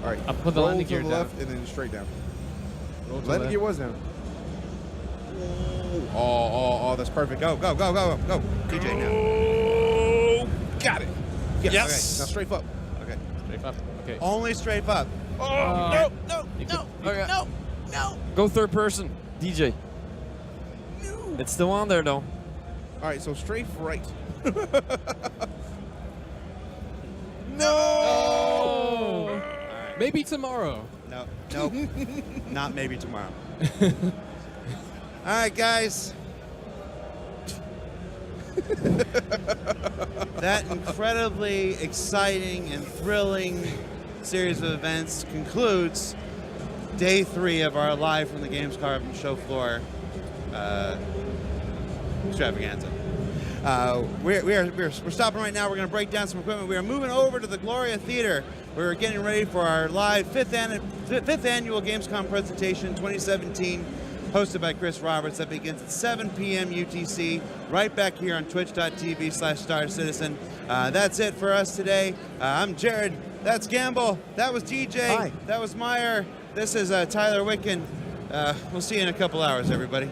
All right. I'll put the roll landing to gear the down. left and then straight down. Roll to Landing left. gear was down. Oh, that's perfect. Go. DJ now. Oh, got it. Yes. Yes. Okay, now straight up. Okay. Straight up. Okay. Only straight up. Oh, Okay. Go third person, DJ. It's still on there though. All right, so straight right. No. Oh. Maybe tomorrow. No. Nope. Not maybe tomorrow. All right, guys. That incredibly exciting and thrilling series of events concludes day 3 of our live from the GamesCom show floor extravaganza. We're stopping right now. We're going to break down some equipment. We are moving over to the Gloria Theater. We're getting ready for our live fifth annual GamesCom presentation 2017, hosted by Chris Roberts. That begins at 7 p.m. UTC, right back here on twitch.tv/StarCitizen. That's it for us today. I'm Jared. That's Gamble. That was DJ. Hi. That was Meyer. This is Tyler Wicken. We'll see you in a couple hours, everybody.